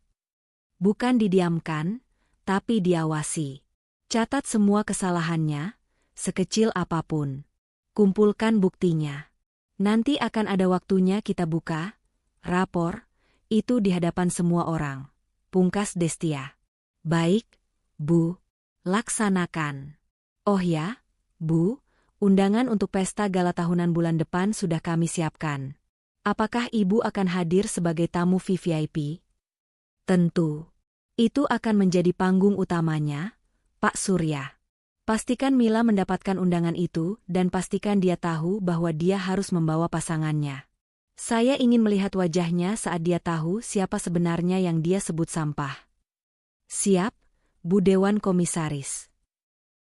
Bukan didiamkan, tapi diawasi. Catat semua kesalahannya, sekecil apapun. Kumpulkan buktinya. Nanti akan ada waktunya kita buka rapor, itu di hadapan semua orang. Pungkas Destia. Baik, Bu. Laksanakan. Oh ya, Bu, undangan untuk pesta gala tahunan bulan depan sudah kami siapkan. Apakah Ibu akan hadir sebagai tamu VVIP? Tentu. Itu akan menjadi panggung utamanya, Pak Surya. Pastikan Mila mendapatkan undangan itu dan pastikan dia tahu bahwa dia harus membawa pasangannya. Saya ingin melihat wajahnya saat dia tahu siapa sebenarnya yang dia sebut sampah. Siap, Bu Dewan Komisaris.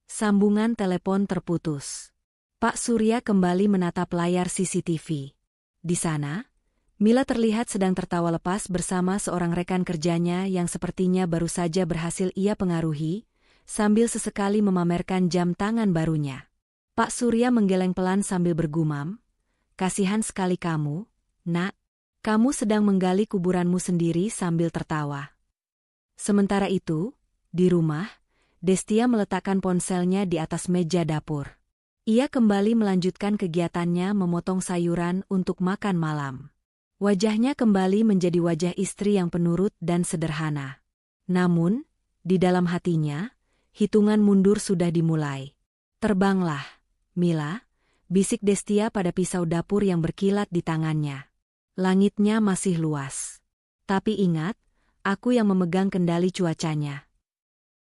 Sambungan telepon terputus. Pak Surya kembali menatap layar CCTV. Di sana, Mila terlihat sedang tertawa lepas bersama seorang rekan kerjanya yang sepertinya baru saja berhasil ia pengaruhi, sambil sesekali memamerkan jam tangan barunya. Pak Surya menggeleng pelan sambil bergumam, "Kasihan sekali kamu, Nak. Kamu sedang menggali kuburanmu sendiri sambil tertawa." Sementara itu, di rumah, Destia meletakkan ponselnya di atas meja dapur. Ia kembali melanjutkan kegiatannya memotong sayuran untuk makan malam. Wajahnya kembali menjadi wajah istri yang penurut dan sederhana. Namun, di dalam hatinya, hitungan mundur sudah dimulai. "Terbanglah, Mila," bisik Destia pada pisau dapur yang berkilat di tangannya. "Langitnya masih luas. Tapi ingat, aku yang memegang kendali cuacanya."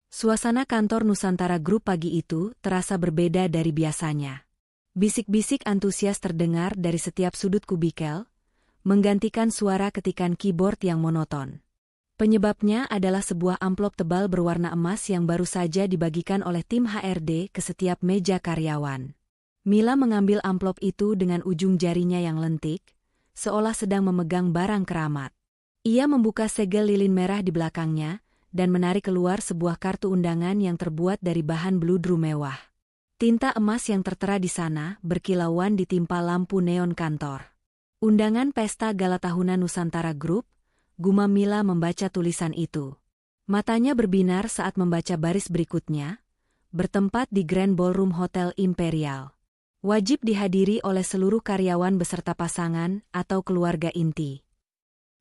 Suasana kantor Nusantara Group pagi itu terasa berbeda dari biasanya. Bisik-bisik antusias terdengar dari setiap sudut kubikel, menggantikan suara ketikan keyboard yang monoton. Penyebabnya adalah sebuah amplop tebal berwarna emas yang baru saja dibagikan oleh tim HRD ke setiap meja karyawan. Mila mengambil amplop itu dengan ujung jarinya yang lentik, seolah sedang memegang barang keramat. Ia membuka segel lilin merah di belakangnya, dan menarik keluar sebuah kartu undangan yang terbuat dari bahan bludru mewah. Tinta emas yang tertera di sana berkilauan ditimpa lampu neon kantor. "Undangan Pesta Gala Tahunan Nusantara Group," gumam Mila membaca tulisan itu. Matanya berbinar saat membaca baris berikutnya, "Bertempat di Grand Ballroom Hotel Imperial. Wajib dihadiri oleh seluruh karyawan beserta pasangan atau keluarga inti."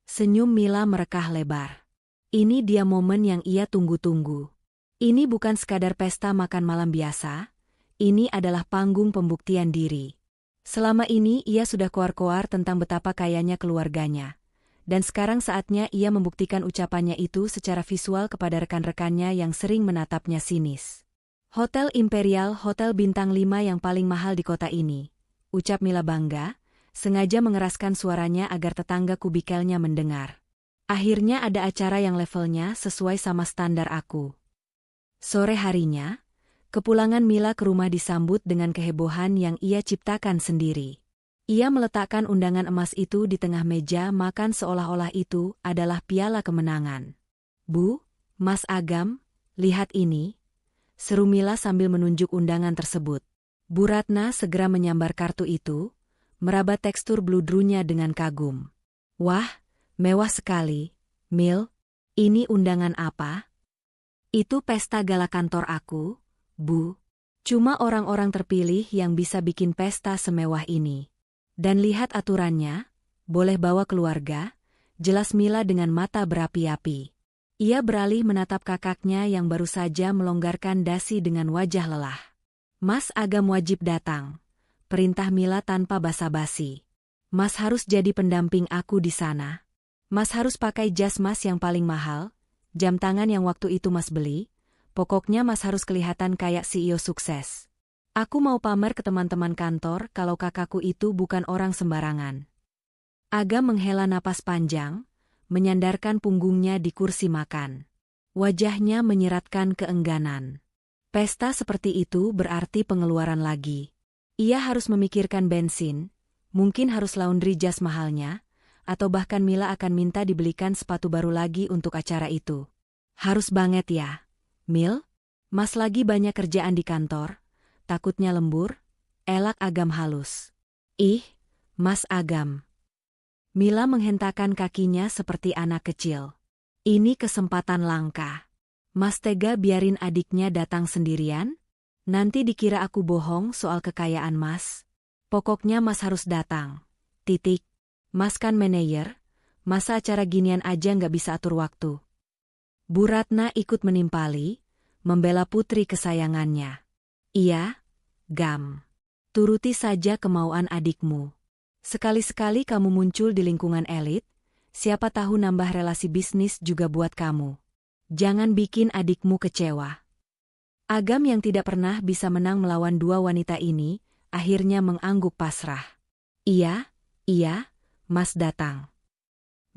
Senyum Mila merekah lebar. Ini dia momen yang ia tunggu-tunggu. Ini bukan sekadar pesta makan malam biasa, ini adalah panggung pembuktian diri. Selama ini ia sudah koar-koar tentang betapa kayanya keluarganya. Dan sekarang saatnya ia membuktikan ucapannya itu secara visual kepada rekan-rekannya yang sering menatapnya sinis. "Hotel Imperial, hotel bintang 5 yang paling mahal di kota ini," ucap Mila bangga, sengaja mengeraskan suaranya agar tetangga kubikelnya mendengar. "Akhirnya ada acara yang levelnya sesuai sama standar aku." Sore harinya, kepulangan Mila ke rumah disambut dengan kehebohan yang ia ciptakan sendiri. Ia meletakkan undangan emas itu di tengah meja makan seolah-olah itu adalah piala kemenangan. "Bu, Mas Agam, lihat ini," seru Mila sambil menunjuk undangan tersebut. Bu Ratna segera menyambar kartu itu, meraba tekstur bludrunya dengan kagum. "Wah, mewah sekali, Mil. Ini undangan apa?" "Itu pesta gala kantor aku, Bu. Cuma orang-orang terpilih yang bisa bikin pesta semewah ini. Dan lihat aturannya, boleh bawa keluarga," jelas Mila dengan mata berapi-api. Ia beralih menatap kakaknya yang baru saja melonggarkan dasi dengan wajah lelah. "Mas Agam wajib datang," perintah Mila tanpa basa-basi. "Mas harus jadi pendamping aku di sana. Mas harus pakai jas Mas yang paling mahal, jam tangan yang waktu itu Mas beli, pokoknya Mas harus kelihatan kayak CEO sukses. Aku mau pamer ke teman-teman kantor kalau kakakku itu bukan orang sembarangan." Agam menghela napas panjang, menyandarkan punggungnya di kursi makan. Wajahnya menyeratkan keengganan. Pesta seperti itu berarti pengeluaran lagi. Ia harus memikirkan bensin, mungkin harus laundry jas mahalnya, atau bahkan Mila akan minta dibelikan sepatu baru lagi untuk acara itu. "Harus banget ya, Mil? Mas lagi banyak kerjaan di kantor, takutnya lembur," elak Agam halus. "Ih, Mas Agam." Mila menghentakkan kakinya seperti anak kecil. "Ini kesempatan langka. Mas tega biarin adiknya datang sendirian? Nanti dikira aku bohong soal kekayaan Mas. Pokoknya Mas harus datang. Titik. Mas kan manajer, masa acara ginian aja nggak bisa atur waktu?" Bu Ratna ikut menimpali, membela putri kesayangannya. "Iya, Gam. Turuti saja kemauan adikmu. Sekali-sekali kamu muncul di lingkungan elit, siapa tahu nambah relasi bisnis juga buat kamu. Jangan bikin adikmu kecewa." Agam yang tidak pernah bisa menang melawan dua wanita ini, akhirnya mengangguk pasrah. Iya, Mas datang.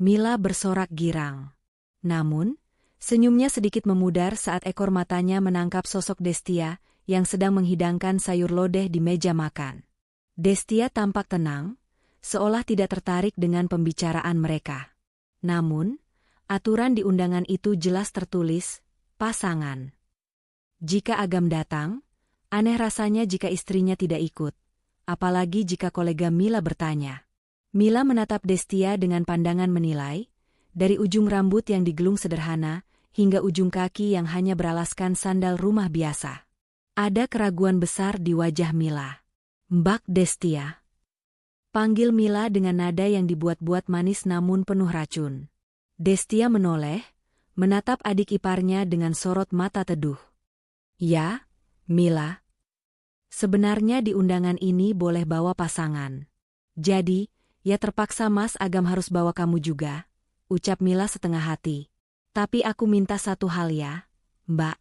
Mila bersorak girang. Namun, senyumnya sedikit memudar saat ekor matanya menangkap sosok Destia yang sedang menghidangkan sayur lodeh di meja makan. Destia tampak tenang, seolah tidak tertarik dengan pembicaraan mereka. Namun, aturan di undangan itu jelas tertulis, pasangan. Jika Agam datang, aneh rasanya jika istrinya tidak ikut, apalagi jika kolega Mila bertanya. Mila menatap Destia dengan pandangan menilai, dari ujung rambut yang digelung sederhana, hingga ujung kaki yang hanya beralaskan sandal rumah biasa. Ada keraguan besar di wajah Mila. Mbak Destia. Panggil Mila dengan nada yang dibuat-buat manis namun penuh racun. Destia menoleh, menatap adik iparnya dengan sorot mata teduh. Ya, Mila. Sebenarnya di undangan ini boleh bawa pasangan. Jadi, ya terpaksa Mas Agam harus bawa kamu juga, ucap Mila setengah hati. Tapi aku minta satu hal ya, Mbak.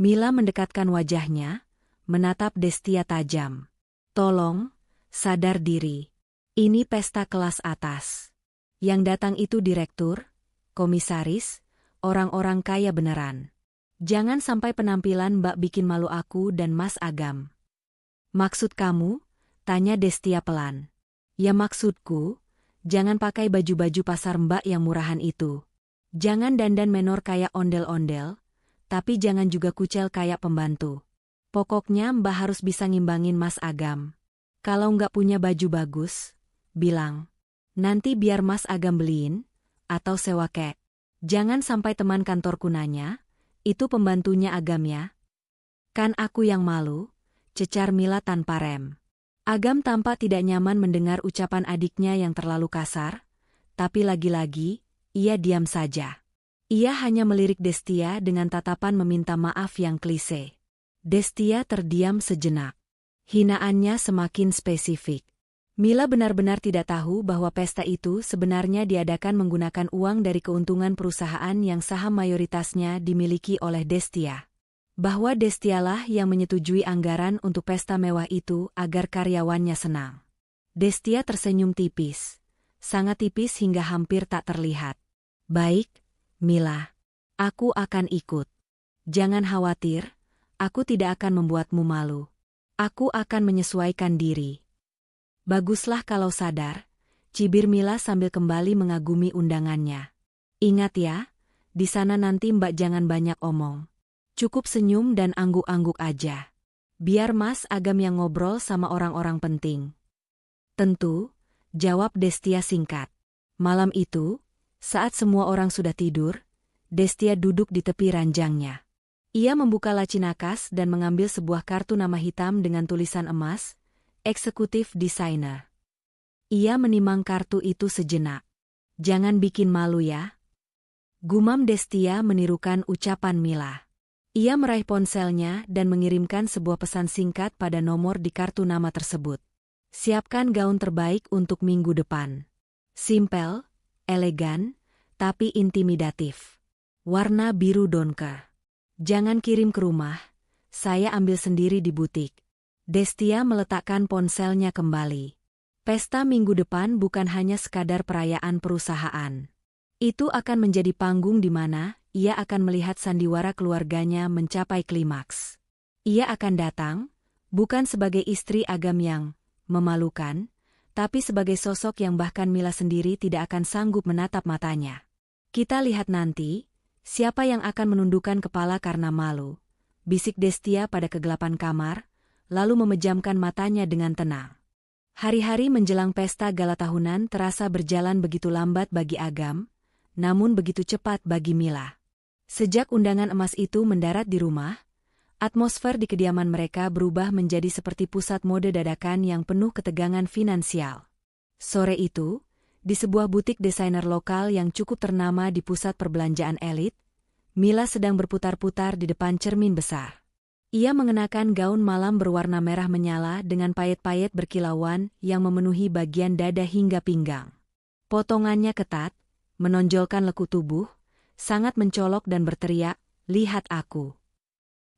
Mila mendekatkan wajahnya, menatap Destia tajam. Tolong, sadar diri. Ini pesta kelas atas. Yang datang itu direktur, komisaris, orang-orang kaya beneran. Jangan sampai penampilan Mbak bikin malu aku dan Mas Agam. Maksud kamu? Tanya Destia pelan. Ya maksudku, jangan pakai baju-baju pasar Mbak yang murahan itu. Jangan dandan menor kayak ondel-ondel, tapi jangan juga kucel kayak pembantu. Pokoknya Mbak harus bisa ngimbangin Mas Agam. Kalau nggak punya baju bagus, bilang. Nanti biar Mas Agam beliin, atau sewa kek. Jangan sampai teman kantorku nanya, itu pembantunya Agam ya? Kan aku yang malu, cecar Mila tanpa rem. Agam tampak tidak nyaman mendengar ucapan adiknya yang terlalu kasar, tapi lagi-lagi, ia diam saja. Ia hanya melirik Destia dengan tatapan meminta maaf yang klise. Destia terdiam sejenak. Hinaannya semakin spesifik. Mila benar-benar tidak tahu bahwa pesta itu sebenarnya diadakan menggunakan uang dari keuntungan perusahaan yang saham mayoritasnya dimiliki oleh Destia. Bahwa Destialah yang menyetujui anggaran untuk pesta mewah itu agar karyawannya senang. Destia tersenyum tipis. Sangat tipis hingga hampir tak terlihat. Baik, Mila. Aku akan ikut. Jangan khawatir, aku tidak akan membuatmu malu. Aku akan menyesuaikan diri. Baguslah kalau sadar, cibir Mila sambil kembali mengagumi undangannya. Ingat ya, di sana nanti Mbak jangan banyak omong. Cukup senyum dan angguk-angguk aja. Biar Mas Agam yang ngobrol sama orang-orang penting. Tentu, jawab Destia singkat. Malam itu, saat semua orang sudah tidur, Destia duduk di tepi ranjangnya. Ia membuka laci nakas dan mengambil sebuah kartu nama hitam dengan tulisan emas, Eksekutif Desainer. Ia menimang kartu itu sejenak. Jangan bikin malu ya. Gumam Destia menirukan ucapan Mila. Ia meraih ponselnya dan mengirimkan sebuah pesan singkat pada nomor di kartu nama tersebut. Siapkan gaun terbaik untuk minggu depan. Simpel, elegan, tapi intimidatif. Warna biru donker. Jangan kirim ke rumah, saya ambil sendiri di butik. Destia meletakkan ponselnya kembali. Pesta minggu depan bukan hanya sekadar perayaan perusahaan. Itu akan menjadi panggung di mana ia akan melihat sandiwara keluarganya mencapai klimaks. Ia akan datang, bukan sebagai istri Agam yang memalukan, tapi sebagai sosok yang bahkan Mila sendiri tidak akan sanggup menatap matanya. Kita lihat nanti, siapa yang akan menundukkan kepala karena malu, bisik Destia pada kegelapan kamar, lalu memejamkan matanya dengan tenang. Hari-hari menjelang pesta gala tahunan terasa berjalan begitu lambat bagi Agam, namun begitu cepat bagi Mila. Sejak undangan emas itu mendarat di rumah, atmosfer di kediaman mereka berubah menjadi seperti pusat mode dadakan yang penuh ketegangan finansial. Sore itu, di sebuah butik desainer lokal yang cukup ternama di pusat perbelanjaan elit, Mila sedang berputar-putar di depan cermin besar. Ia mengenakan gaun malam berwarna merah menyala dengan payet-payet berkilauan yang memenuhi bagian dada hingga pinggang. Potongannya ketat, menonjolkan lekuk tubuh, sangat mencolok dan berteriak, "Lihat aku."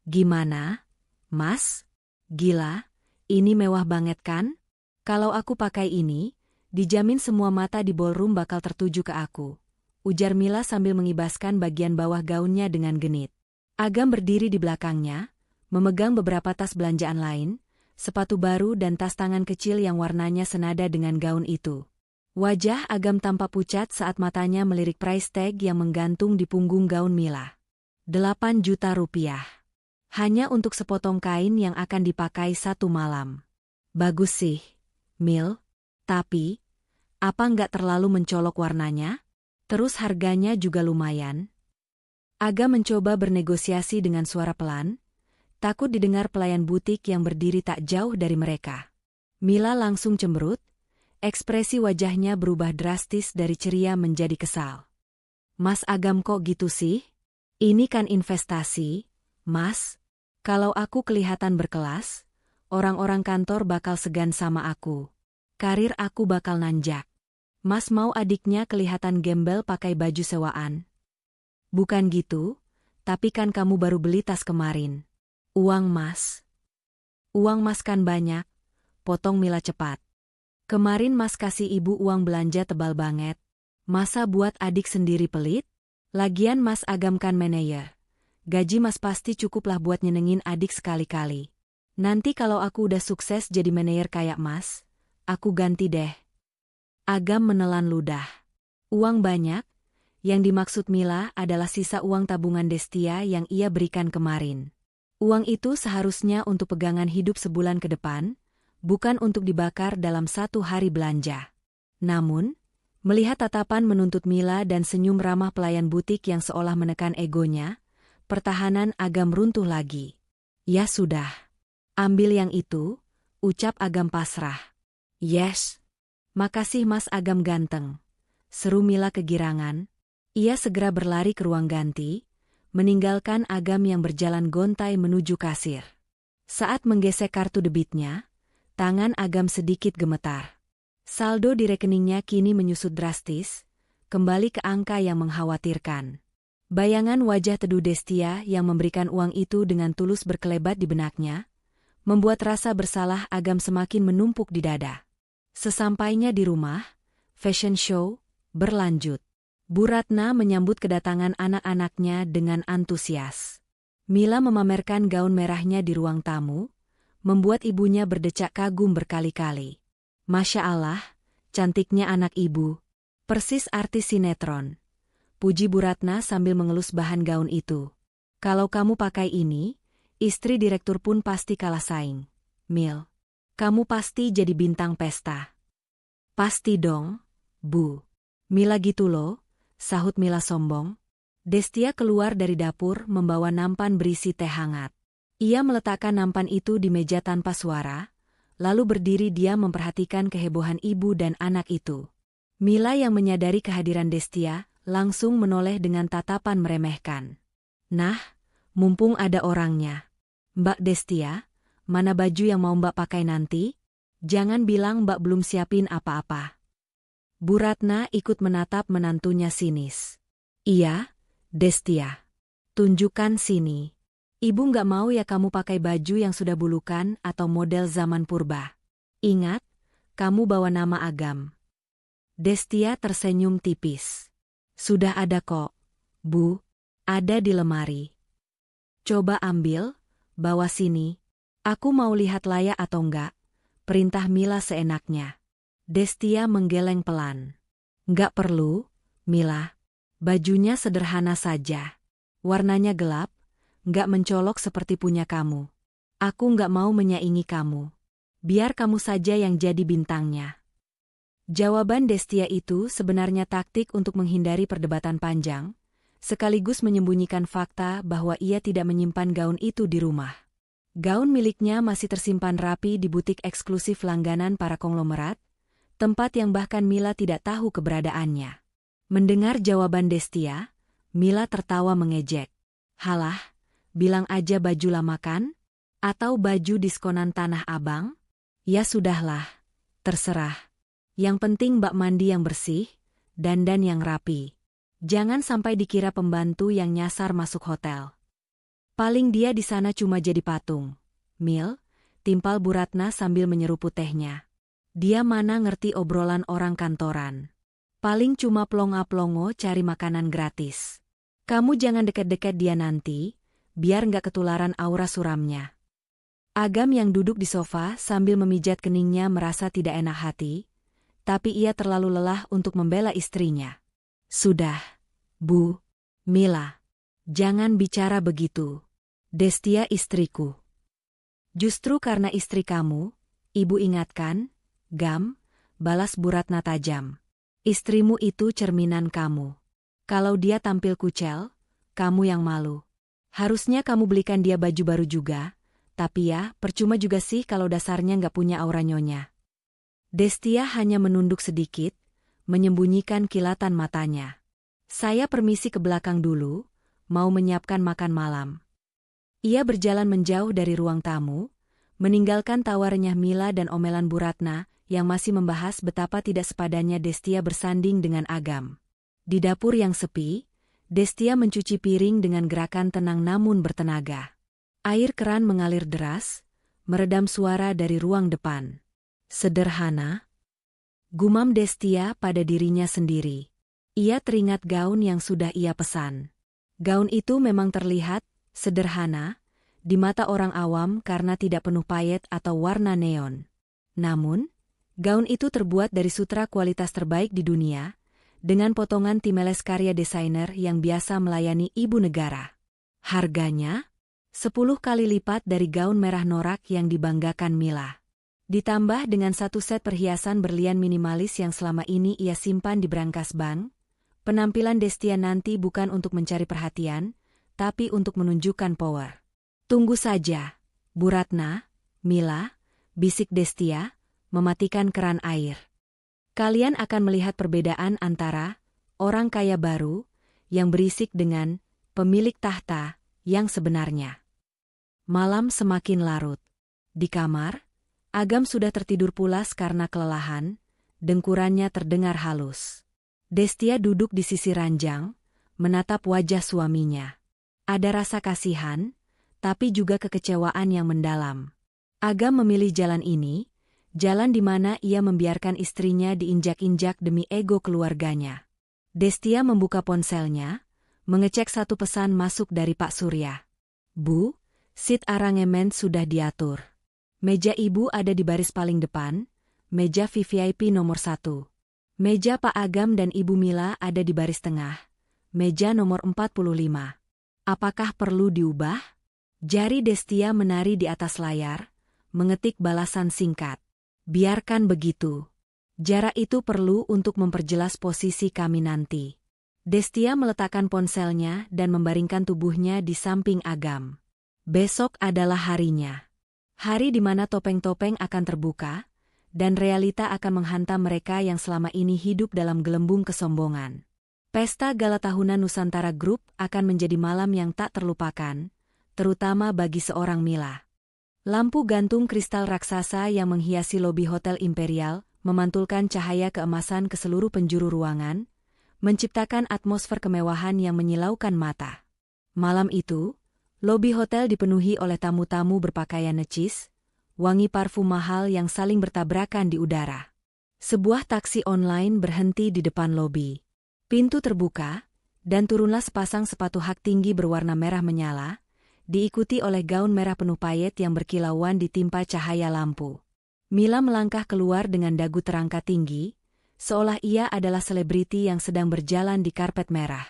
"Gimana, Mas? Gila, ini mewah banget kan? Kalau aku pakai ini, Dijamin semua mata di ballroom bakal tertuju ke aku, ujar Mila sambil mengibaskan bagian bawah gaunnya dengan genit. Agam berdiri di belakangnya, memegang beberapa tas belanjaan lain, sepatu baru dan tas tangan kecil yang warnanya senada dengan gaun itu. Wajah Agam tampak pucat saat matanya melirik price tag yang menggantung di punggung gaun Mila. 8 juta rupiah. Hanya untuk sepotong kain yang akan dipakai satu malam. Bagus sih, Mil. Tapi, apa nggak terlalu mencolok warnanya? Terus harganya juga lumayan. Agam mencoba bernegosiasi dengan suara pelan, takut didengar pelayan butik yang berdiri tak jauh dari mereka. Mila langsung cemberut, ekspresi wajahnya berubah drastis dari ceria menjadi kesal. Mas Agam kok gitu sih? Ini kan investasi, Mas. Kalau aku kelihatan berkelas, orang-orang kantor bakal segan sama aku. Karir aku bakal nanjak. Mas mau adiknya kelihatan gembel pakai baju sewaan? Bukan gitu, tapi kan kamu baru beli tas kemarin. Uang Mas. Uang Mas kan banyak, potong Mila cepat. Kemarin Mas kasih ibu uang belanja tebal banget. Masa buat adik sendiri pelit? Lagian Mas Agam kan manajer. Gaji Mas pasti cukuplah buat nyenengin adik sekali-kali. Nanti kalau aku udah sukses jadi manajer kayak Mas, aku ganti deh. Agam menelan ludah. Uang banyak? Yang dimaksud Mila adalah sisa uang tabungan Destia yang ia berikan kemarin. Uang itu seharusnya untuk pegangan hidup sebulan ke depan, bukan untuk dibakar dalam satu hari belanja. Namun, melihat tatapan menuntut Mila dan senyum ramah pelayan butik yang seolah menekan egonya, pertahanan Agam runtuh lagi. Ya sudah. Ambil yang itu, ucap Agam pasrah. Yes. Makasih Mas Agam ganteng. Seru Mila kegirangan. Ia segera berlari ke ruang ganti, meninggalkan Agam yang berjalan gontai menuju kasir. Saat menggesek kartu debitnya, tangan Agam sedikit gemetar. Saldo di rekeningnya kini menyusut drastis, kembali ke angka yang mengkhawatirkan. Bayangan wajah teduh Destia yang memberikan uang itu dengan tulus berkelebat di benaknya, membuat rasa bersalah Agam semakin menumpuk di dada. Sesampainya di rumah, fashion show berlanjut. Bu Ratna menyambut kedatangan anak-anaknya dengan antusias. Mila memamerkan gaun merahnya di ruang tamu, membuat ibunya berdecak kagum berkali-kali. Masya Allah, cantiknya anak ibu. Persis artis sinetron. Puji Bu Ratna sambil mengelus bahan gaun itu. Kalau kamu pakai ini, istri direktur pun pasti kalah saing. Mil, kamu pasti jadi bintang pesta. Pasti dong, Bu. Mila gitu loh, sahut Mila sombong. Destia keluar dari dapur membawa nampan berisi teh hangat. Ia meletakkan nampan itu di meja tanpa suara, lalu berdiri diam memperhatikan kehebohan ibu dan anak itu. Mila yang menyadari kehadiran Destia, langsung menoleh dengan tatapan meremehkan. Nah, mumpung ada orangnya. Mbak Destia, mana baju yang mau Mbak pakai nanti? Jangan bilang Mbak belum siapin apa-apa. Bu Ratna ikut menatap menantunya sinis. Iya, Destia. Tunjukkan sini. Ibu nggak mau ya kamu pakai baju yang sudah bulukan atau model zaman purba. Ingat, kamu bawa nama Agam. Destia tersenyum tipis. Sudah ada kok, Bu. Ada di lemari. Coba ambil, bawa sini. Aku mau lihat layak atau enggak. Perintah Mila seenaknya. Destia menggeleng pelan. Enggak perlu, Mila. Bajunya sederhana saja. Warnanya gelap, enggak mencolok seperti punya kamu. Aku enggak mau menyaingi kamu. Biar kamu saja yang jadi bintangnya. Jawaban Destia itu sebenarnya taktik untuk menghindari perdebatan panjang, sekaligus menyembunyikan fakta bahwa ia tidak menyimpan gaun itu di rumah. Gaun miliknya masih tersimpan rapi di butik eksklusif langganan para konglomerat, tempat yang bahkan Mila tidak tahu keberadaannya. Mendengar jawaban Destia, Mila tertawa mengejek. Halah, bilang aja baju lama kan? Atau baju diskonan Tanah Abang? Ya sudahlah, terserah. Yang penting Mbak mandi yang bersih, dandan yang rapi. Jangan sampai dikira pembantu yang nyasar masuk hotel. Paling dia di sana cuma jadi patung. Mil, timpal Bu Ratna sambil menyeruput tehnya. Dia mana ngerti obrolan orang kantoran. Paling cuma plonga-plongo cari makanan gratis. Kamu jangan deket-deket dia nanti, biar nggak ketularan aura suramnya. Agam yang duduk di sofa sambil memijat keningnya merasa tidak enak hati, tapi ia terlalu lelah untuk membela istrinya. Sudah, Bu, Mila. Jangan bicara begitu. Destia istriku. Justru karena istri kamu, Ibu ingatkan, Gam, balas Bu Ratna tajam. Istrimu itu cerminan kamu. Kalau dia tampil kucel, kamu yang malu. Harusnya kamu belikan dia baju baru juga, tapi ya percuma juga sih kalau dasarnya nggak punya aura nyonya. Destia hanya menunduk sedikit, menyembunyikan kilatan matanya. Saya permisi ke belakang dulu, mau menyiapkan makan malam. Ia berjalan menjauh dari ruang tamu, meninggalkan tawa renyah Mila dan omelan Bu Ratna yang masih membahas betapa tidak sepadannya Destia bersanding dengan Agam. Di dapur yang sepi, Destia mencuci piring dengan gerakan tenang namun bertenaga. Air keran mengalir deras, meredam suara dari ruang depan. Sederhana, gumam Destia pada dirinya sendiri. Ia teringat gaun yang sudah ia pesan. Gaun itu memang terlihat sederhana di mata orang awam karena tidak penuh payet atau warna neon. Namun, gaun itu terbuat dari sutra kualitas terbaik di dunia, dengan potongan timeles karya desainer yang biasa melayani ibu negara. Harganya 10 kali lipat dari gaun merah norak yang dibanggakan Mila. Ditambah dengan satu set perhiasan berlian minimalis yang selama ini ia simpan di brankas bank, penampilan Destia nanti bukan untuk mencari perhatian, tapi untuk menunjukkan power. Tunggu saja, Bu Ratna, Mila, bisik Destia, mematikan keran air. Kalian akan melihat perbedaan antara orang kaya baru yang berisik dengan pemilik tahta yang sebenarnya. Malam semakin larut. Di kamar, Agam sudah tertidur pulas karena kelelahan, dengkurannya terdengar halus. Destia duduk di sisi ranjang, menatap wajah suaminya. Ada rasa kasihan, tapi juga kekecewaan yang mendalam. Agam memilih jalan ini, jalan di mana ia membiarkan istrinya diinjak-injak demi ego keluarganya. Destia membuka ponselnya, mengecek satu pesan masuk dari Pak Surya. Bu, seat arangemen sudah diatur. Meja ibu ada di baris paling depan, meja VVIP nomor 1. Meja Pak Agam dan Ibu Mila ada di baris tengah, meja nomor 45. Apakah perlu diubah? Jari Destia menari di atas layar, mengetik balasan singkat. Biarkan begitu. Jarak itu perlu untuk memperjelas posisi kami nanti. Destia meletakkan ponselnya dan membaringkan tubuhnya di samping Agam. Besok adalah harinya. Hari di mana topeng-topeng akan terbuka, dan realita akan menghantam mereka yang selama ini hidup dalam gelembung kesombongan. Pesta Gala Tahunan Nusantara Group akan menjadi malam yang tak terlupakan, terutama bagi seorang Mila. Lampu gantung kristal raksasa yang menghiasi lobi Hotel Imperial memantulkan cahaya keemasan ke seluruh penjuru ruangan, menciptakan atmosfer kemewahan yang menyilaukan mata. Malam itu, lobi hotel dipenuhi oleh tamu-tamu berpakaian necis, wangi parfum mahal yang saling bertabrakan di udara. Sebuah taksi online berhenti di depan lobi. Pintu terbuka, dan turunlah sepasang sepatu hak tinggi berwarna merah menyala, diikuti oleh gaun merah penuh payet yang berkilauan ditimpa cahaya lampu. Mila melangkah keluar dengan dagu terangkat tinggi, seolah ia adalah selebriti yang sedang berjalan di karpet merah.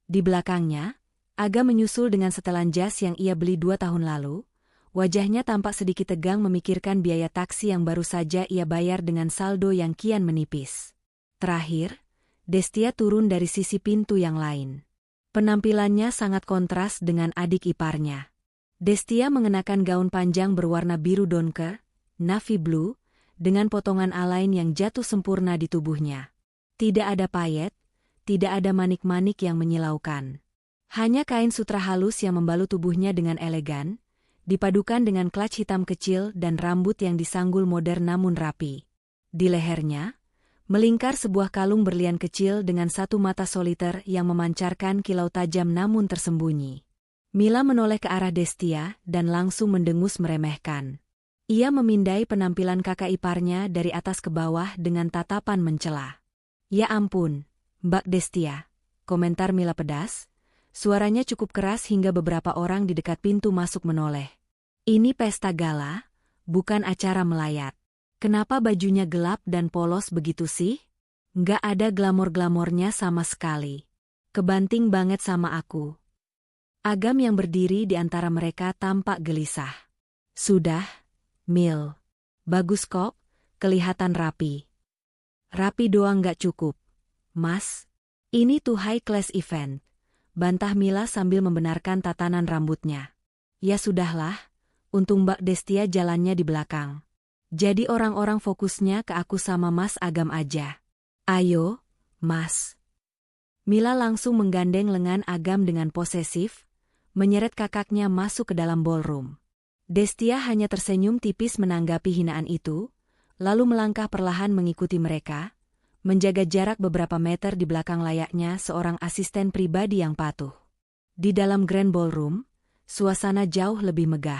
Di belakangnya, Agam menyusul dengan setelan jas yang ia beli 2 tahun lalu. Wajahnya tampak sedikit tegang memikirkan biaya taksi yang baru saja ia bayar dengan saldo yang kian menipis. Terakhir, Destia turun dari sisi pintu yang lain. Penampilannya sangat kontras dengan adik iparnya. Destia mengenakan gaun panjang berwarna biru donker, navy blue, dengan potongan alain yang jatuh sempurna di tubuhnya. Tidak ada payet, tidak ada manik-manik yang menyilaukan. Hanya kain sutra halus yang membalut tubuhnya dengan elegan, dipadukan dengan clutch hitam kecil dan rambut yang disanggul modern namun rapi. Di lehernya, melingkar sebuah kalung berlian kecil dengan satu mata soliter yang memancarkan kilau tajam namun tersembunyi. Mila menoleh ke arah Destia dan langsung mendengus meremehkan. Ia memindai penampilan kakak iparnya dari atas ke bawah dengan tatapan mencela. Ya ampun, Mbak Destia, komentar Mila pedas. Suaranya cukup keras hingga beberapa orang di dekat pintu masuk menoleh. Ini pesta gala, bukan acara melayat. Kenapa bajunya gelap dan polos begitu sih? Nggak ada glamor-glamornya sama sekali. Kebanting banget sama aku. Agam yang berdiri di antara mereka tampak gelisah. Sudah, Mil. Bagus kok, kelihatan rapi. Rapi doang nggak cukup. Mas, ini tuh high class event. Bantah Mila sambil membenarkan tatanan rambutnya. Ya sudahlah, untung Mbak Destia jalannya di belakang. Jadi orang-orang fokusnya ke aku sama Mas Agam aja. Ayo, Mas. Mila langsung menggandeng lengan Agam dengan posesif, menyeret kakaknya masuk ke dalam ballroom. Destia hanya tersenyum tipis menanggapi hinaan itu, lalu melangkah perlahan mengikuti mereka, menjaga jarak beberapa meter di belakang layaknya seorang asisten pribadi yang patuh. Di dalam Grand Ballroom, suasana jauh lebih megah.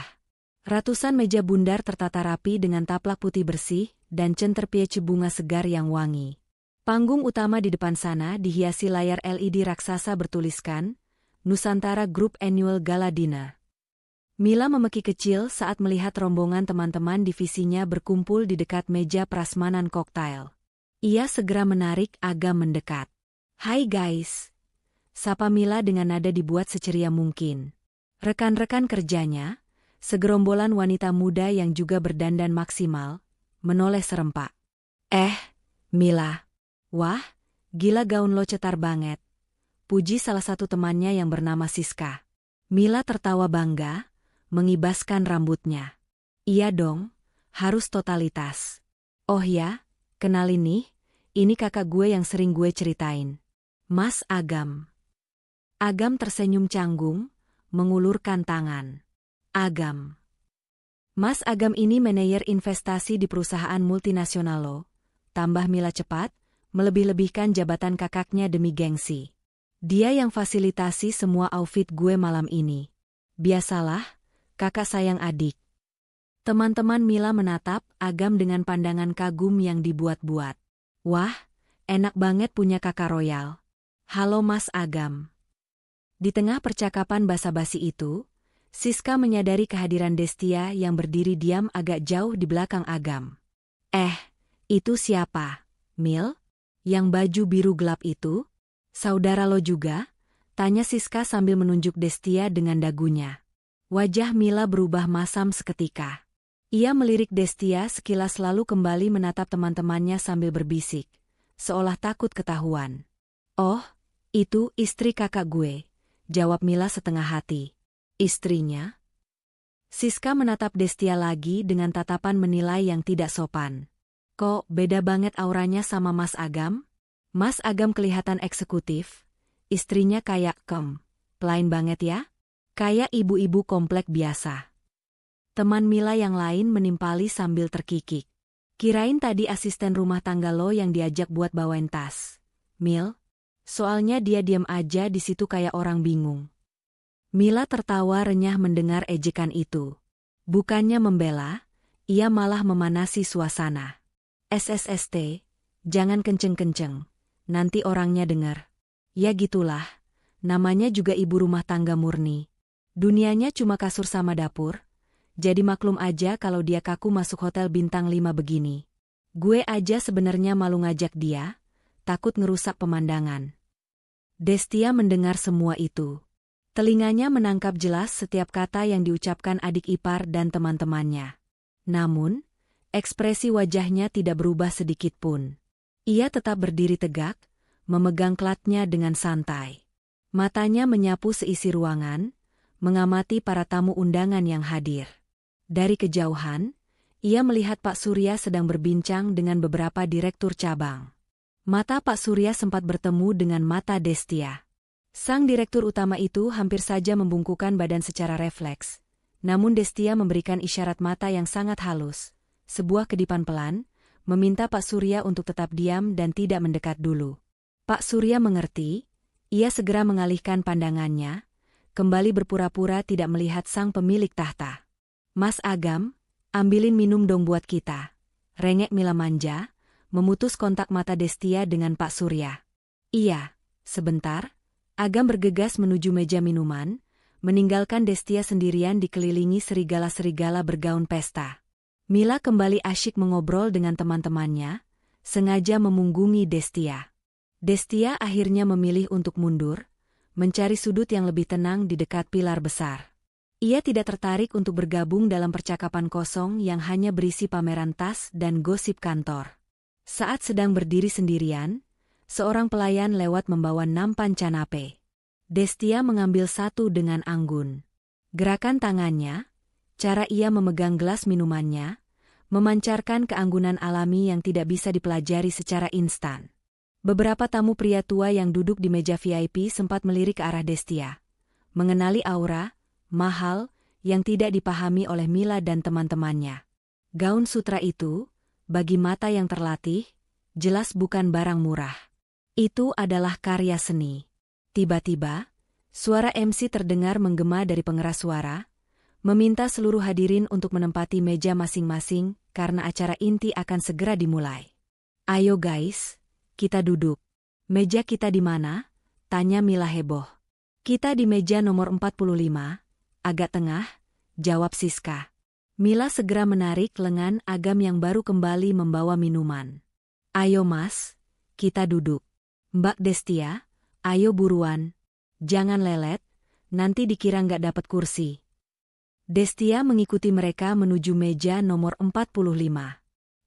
Ratusan meja bundar tertata rapi dengan taplak putih bersih dan centerpiece bunga segar yang wangi. Panggung utama di depan sana dihiasi layar LED raksasa bertuliskan, Nusantara Group Annual Gala Dinner. Mila memeki kecil saat melihat rombongan teman-teman divisinya berkumpul di dekat meja prasmanan koktail. Ia segera menarik Agam mendekat. Hai guys. Sapa Mila dengan nada dibuat seceria mungkin. Rekan-rekan kerjanya, segerombolan wanita muda yang juga berdandan maksimal, menoleh serempak. Mila. Wah, gila gaun lo cetar banget. Puji salah satu temannya yang bernama Siska. Mila tertawa bangga, mengibaskan rambutnya. Iya dong, harus totalitas. Oh ya, kenalin nih, ini kakak gue yang sering gue ceritain. Mas Agam. Agam tersenyum canggung, mengulurkan tangan. Agam. Mas Agam ini manajer investasi di perusahaan multinasional lo. Tambah Mila cepat, melebih-lebihkan jabatan kakaknya demi gengsi. Dia yang fasilitasi semua outfit gue malam ini. Biasalah, kakak sayang adik. Teman-teman Mila menatap Agam dengan pandangan kagum yang dibuat-buat. Wah, enak banget punya kakak royal. Halo Mas Agam. Di tengah percakapan basa-basi itu, Siska menyadari kehadiran Destia yang berdiri diam agak jauh di belakang Agam. Itu siapa, Mil? Yang baju biru gelap itu? Saudara lo juga? Tanya Siska sambil menunjuk Destia dengan dagunya. Wajah Mila berubah masam seketika. Ia melirik Destia sekilas lalu kembali menatap teman-temannya sambil berbisik, seolah takut ketahuan. Oh, itu istri kakak gue, jawab Mila setengah hati. Istrinya? Siska menatap Destia lagi dengan tatapan menilai yang tidak sopan. Kok beda banget auranya sama Mas Agam? Mas Agam kelihatan eksekutif, istrinya kayak plain banget ya? Kayak ibu-ibu komplek biasa. Teman Mila yang lain menimpali sambil terkikik. Kirain tadi asisten rumah tangga lo yang diajak buat bawain tas. Mil? Soalnya dia diam aja di situ kayak orang bingung. Mila tertawa renyah mendengar ejekan itu. Bukannya membela, ia malah memanasi suasana. SSST, jangan kenceng-kenceng, nanti orangnya dengar. Ya gitulah, namanya juga ibu rumah tangga murni. Dunianya cuma kasur sama dapur, jadi maklum aja kalau dia kaku masuk hotel bintang 5 begini. Gue aja sebenarnya malu ngajak dia, takut ngerusak pemandangan. Destia mendengar semua itu. Telinganya menangkap jelas setiap kata yang diucapkan adik ipar dan teman-temannya. Namun, ekspresi wajahnya tidak berubah sedikit pun. Ia tetap berdiri tegak, memegang klatnya dengan santai. Matanya menyapu seisi ruangan, mengamati para tamu undangan yang hadir. Dari kejauhan, ia melihat Pak Surya sedang berbincang dengan beberapa direktur cabang. Mata Pak Surya sempat bertemu dengan mata Destia. Sang direktur utama itu hampir saja membungkukkan badan secara refleks. Namun Destia memberikan isyarat mata yang sangat halus, sebuah kedipan pelan, meminta Pak Surya untuk tetap diam dan tidak mendekat dulu. Pak Surya mengerti, ia segera mengalihkan pandangannya, kembali berpura-pura tidak melihat sang pemilik tahta. Mas Agam, Ambilin minum dong buat kita. Rengek Mila manja, memutus kontak mata Destia dengan Pak Surya. Iya, sebentar. Agam bergegas menuju meja minuman, meninggalkan Destia sendirian dikelilingi serigala-serigala bergaun pesta. Mila kembali asyik mengobrol dengan teman-temannya, sengaja memunggungi Destia. Destia akhirnya memilih untuk mundur, mencari sudut yang lebih tenang di dekat pilar besar. Ia tidak tertarik untuk bergabung dalam percakapan kosong yang hanya berisi pameran tas dan gosip kantor. Saat sedang berdiri sendirian, seorang pelayan lewat membawa nampan canape. Destia mengambil satu dengan anggun. Gerakan tangannya, cara ia memegang gelas minumannya, memancarkan keanggunan alami yang tidak bisa dipelajari secara instan. Beberapa tamu pria tua yang duduk di meja VIP sempat melirik ke arah Destia, mengenali aura mahal yang tidak dipahami oleh Mila dan teman-temannya. Gaun sutra itu, bagi mata yang terlatih, jelas bukan barang murah. Itu adalah karya seni. Tiba-tiba, suara MC terdengar menggema dari pengeras suara, meminta seluruh hadirin untuk menempati meja masing-masing karena acara inti akan segera dimulai. Ayo guys, kita duduk. Meja kita di mana? Tanya Mila heboh. Kita di meja nomor 45. Agak tengah, jawab Siska. Mila segera menarik lengan Agam yang baru kembali membawa minuman. Ayo mas, kita duduk. Mbak Destia, ayo buruan. Jangan lelet, nanti dikira nggak dapat kursi. Destia mengikuti mereka menuju meja nomor 45.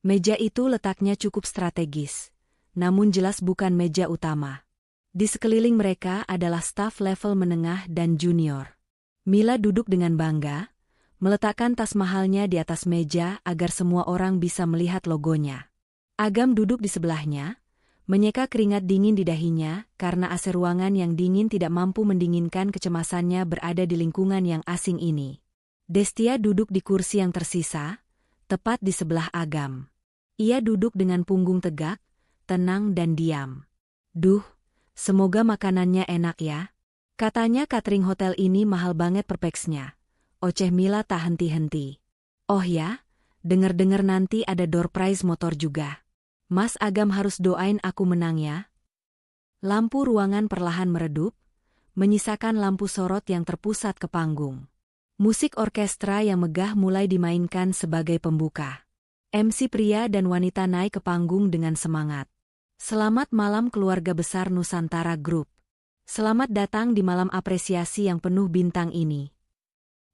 Meja itu letaknya cukup strategis, namun jelas bukan meja utama. Di sekeliling mereka adalah staf level menengah dan junior. Mila duduk dengan bangga, meletakkan tas mahalnya di atas meja agar semua orang bisa melihat logonya. Agam duduk di sebelahnya, menyeka keringat dingin di dahinya karena AC ruangan yang dingin tidak mampu mendinginkan kecemasannya berada di lingkungan yang asing ini. Destia duduk di kursi yang tersisa, tepat di sebelah Agam. Ia duduk dengan punggung tegak, tenang dan diam. Duh, semoga makanannya enak ya. Katanya catering hotel ini mahal banget per pax-nya. Oceh Mila tak henti-henti. Oh ya, denger-denger nanti ada door prize motor juga. Mas Agam harus doain aku menang ya. Lampu ruangan perlahan meredup, menyisakan lampu sorot yang terpusat ke panggung. Musik orkestra yang megah mulai dimainkan sebagai pembuka. MC pria dan wanita naik ke panggung dengan semangat. Selamat malam keluarga besar Nusantara Group. Selamat datang di malam apresiasi yang penuh bintang ini.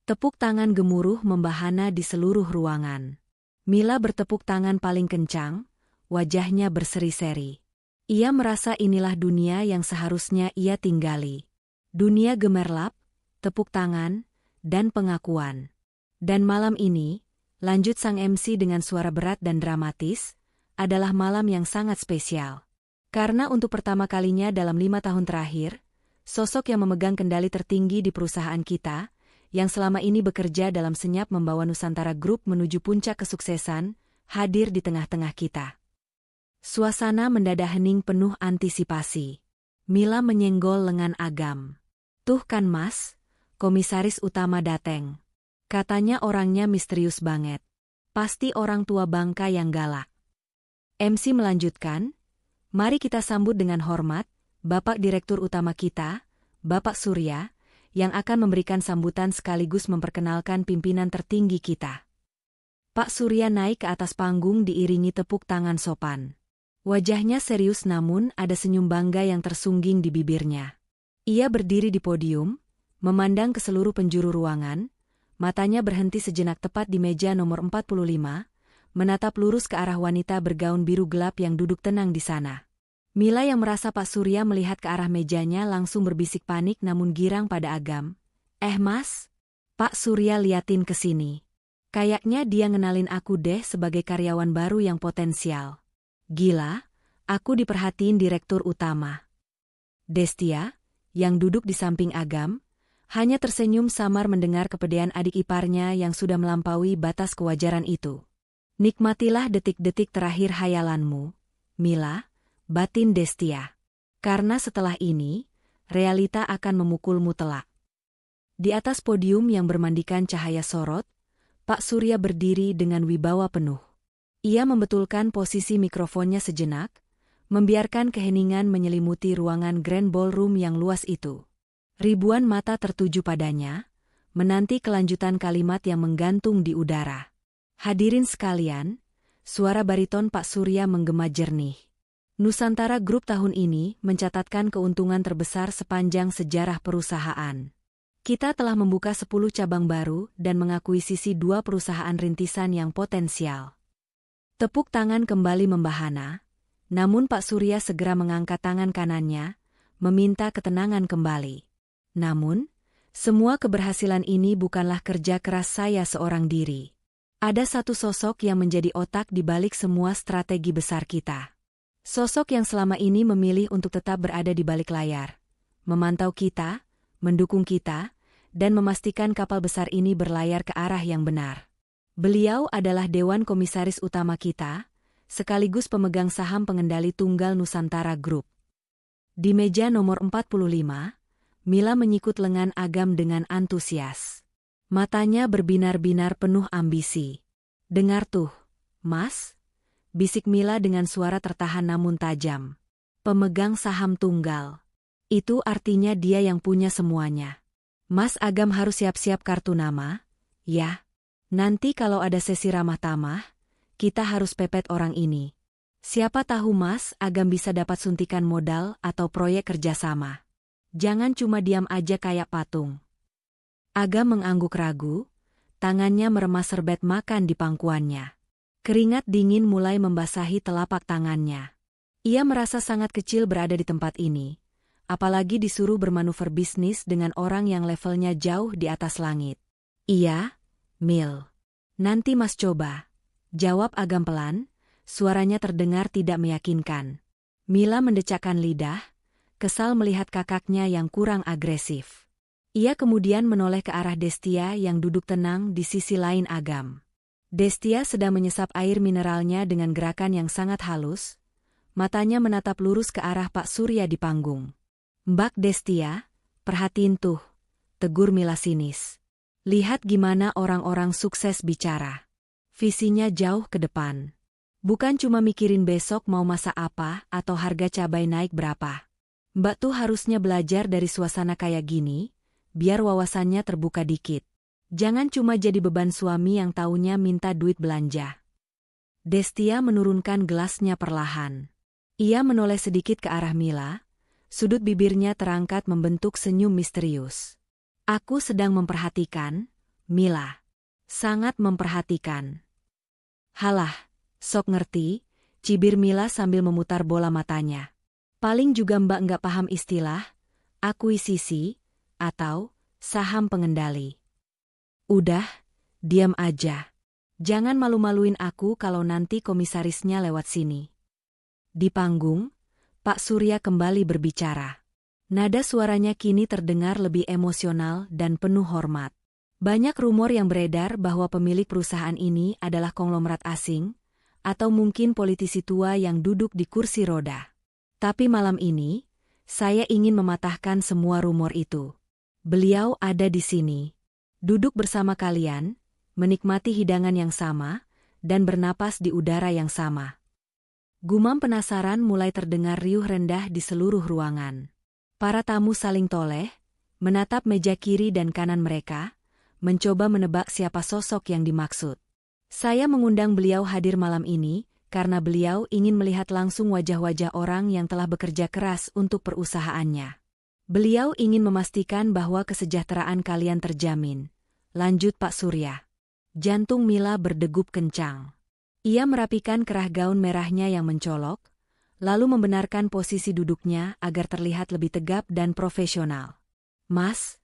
Tepuk tangan gemuruh membahana di seluruh ruangan. Mila bertepuk tangan paling kencang, wajahnya berseri-seri. Ia merasa inilah dunia yang seharusnya ia tinggali. Dunia gemerlap, tepuk tangan, dan pengakuan. Dan malam ini, lanjut sang MC dengan suara berat dan dramatis, adalah malam yang sangat spesial. Karena untuk pertama kalinya dalam 5 tahun terakhir, sosok yang memegang kendali tertinggi di perusahaan kita, yang selama ini bekerja dalam senyap membawa Nusantara Group menuju puncak kesuksesan, hadir di tengah-tengah kita. Suasana mendadak hening penuh antisipasi. Mila menyenggol lengan Agam. Tuh kan mas, komisaris utama dateng. Katanya orangnya misterius banget. Pasti orang tua bangka yang galak. MC melanjutkan, mari kita sambut dengan hormat, Bapak Direktur Utama kita, Bapak Surya, yang akan memberikan sambutan sekaligus memperkenalkan pimpinan tertinggi kita. Pak Surya naik ke atas panggung diiringi tepuk tangan sopan. Wajahnya serius namun ada senyum bangga yang tersungging di bibirnya. Ia berdiri di podium, memandang ke seluruh penjuru ruangan, matanya berhenti sejenak tepat di meja nomor 45, menatap lurus ke arah wanita bergaun biru gelap yang duduk tenang di sana. Mila yang merasa Pak Surya melihat ke arah mejanya langsung berbisik panik namun girang pada Agam. Mas, Pak Surya liatin ke sini. Kayaknya dia ngenalin aku deh sebagai karyawan baru yang potensial. Gila, aku diperhatiin direktur utama. Destia, yang duduk di samping Agam, hanya tersenyum samar mendengar kepedean adik iparnya yang sudah melampaui batas kewajaran itu. Nikmatilah detik-detik terakhir hayalanmu, Mila, batin Destia. Karena setelah ini, realita akan memukulmu telak. Di atas podium yang bermandikan cahaya sorot, Pak Surya berdiri dengan wibawa penuh. Ia membetulkan posisi mikrofonnya sejenak, membiarkan keheningan menyelimuti ruangan Grand Ballroom yang luas itu. Ribuan mata tertuju padanya, menanti kelanjutan kalimat yang menggantung di udara. Hadirin sekalian, suara bariton Pak Surya menggema jernih. Nusantara Group tahun ini mencatatkan keuntungan terbesar sepanjang sejarah perusahaan. Kita telah membuka 10 cabang baru dan mengakuisisi 2 perusahaan rintisan yang potensial. Tepuk tangan kembali membahana, namun Pak Surya segera mengangkat tangan kanannya, meminta ketenangan kembali. Namun, semua keberhasilan ini bukanlah kerja keras saya seorang diri. Ada satu sosok yang menjadi otak di balik semua strategi besar kita. Sosok yang selama ini memilih untuk tetap berada di balik layar, memantau kita, mendukung kita, dan memastikan kapal besar ini berlayar ke arah yang benar. Beliau adalah Dewan Komisaris Utama kita, sekaligus pemegang saham pengendali tunggal Nusantara Group. Di meja nomor 45, Mila menyikut lengan Agam dengan antusias. Matanya berbinar-binar penuh ambisi. "Dengar tuh, Mas," bisik Mila dengan suara tertahan namun tajam. "Pemegang saham tunggal. Itu artinya dia yang punya semuanya. Mas Agam harus siap-siap kartu nama, ya. Nanti kalau ada sesi ramah tamah, kita harus pepet orang ini. Siapa tahu Mas Agam bisa dapat suntikan modal atau proyek kerjasama. Jangan cuma diam aja kayak patung." Agam mengangguk ragu, tangannya meremas serbet makan di pangkuannya. Keringat dingin mulai membasahi telapak tangannya. Ia merasa sangat kecil berada di tempat ini, apalagi disuruh bermanuver bisnis dengan orang yang levelnya jauh di atas langit. "Iya, Mil. Nanti Mas coba," jawab Agam pelan, suaranya terdengar tidak meyakinkan. Mila mendecakkan lidah, kesal melihat kakaknya yang kurang agresif. Ia kemudian menoleh ke arah Destia yang duduk tenang di sisi lain Agam. Destia sedang menyesap air mineralnya dengan gerakan yang sangat halus, matanya menatap lurus ke arah Pak Surya di panggung. "Mbak Destia, perhatiin tuh," tegur Mila sinis. "Lihat gimana orang-orang sukses bicara. Visinya jauh ke depan. Bukan cuma mikirin besok mau masak apa atau harga cabai naik berapa. Mbak tuh harusnya belajar dari suasana kayak gini, biar wawasannya terbuka dikit. Jangan cuma jadi beban suami yang taunya minta duit belanja." Destia menurunkan gelasnya perlahan. Ia menoleh sedikit ke arah Mila, sudut bibirnya terangkat membentuk senyum misterius. "Aku sedang memperhatikan, Mila. Sangat memperhatikan." "Halah, sok ngerti," cibir Mila sambil memutar bola matanya. "Paling juga Mbak nggak paham istilah akuisisi atau saham pengendali. Udah, diam aja. Jangan malu-maluin aku kalau nanti komisarisnya lewat sini." Di panggung, Pak Surya kembali berbicara. Nada suaranya kini terdengar lebih emosional dan penuh hormat. "Banyak rumor yang beredar bahwa pemilik perusahaan ini adalah konglomerat asing, atau mungkin politisi tua yang duduk di kursi roda. Tapi malam ini, saya ingin mematahkan semua rumor itu. Beliau ada di sini. Duduk bersama kalian, menikmati hidangan yang sama, dan bernapas di udara yang sama." Gumam penasaran mulai terdengar riuh rendah di seluruh ruangan. Para tamu saling toleh, menatap meja kiri dan kanan mereka, mencoba menebak siapa sosok yang dimaksud. "Saya mengundang beliau hadir malam ini, karena beliau ingin melihat langsung wajah-wajah orang yang telah bekerja keras untuk perusahaannya. Beliau ingin memastikan bahwa kesejahteraan kalian terjamin," lanjut Pak Surya. Jantung Mila berdegup kencang. Ia merapikan kerah gaun merahnya yang mencolok, lalu membenarkan posisi duduknya agar terlihat lebih tegap dan profesional. Mas,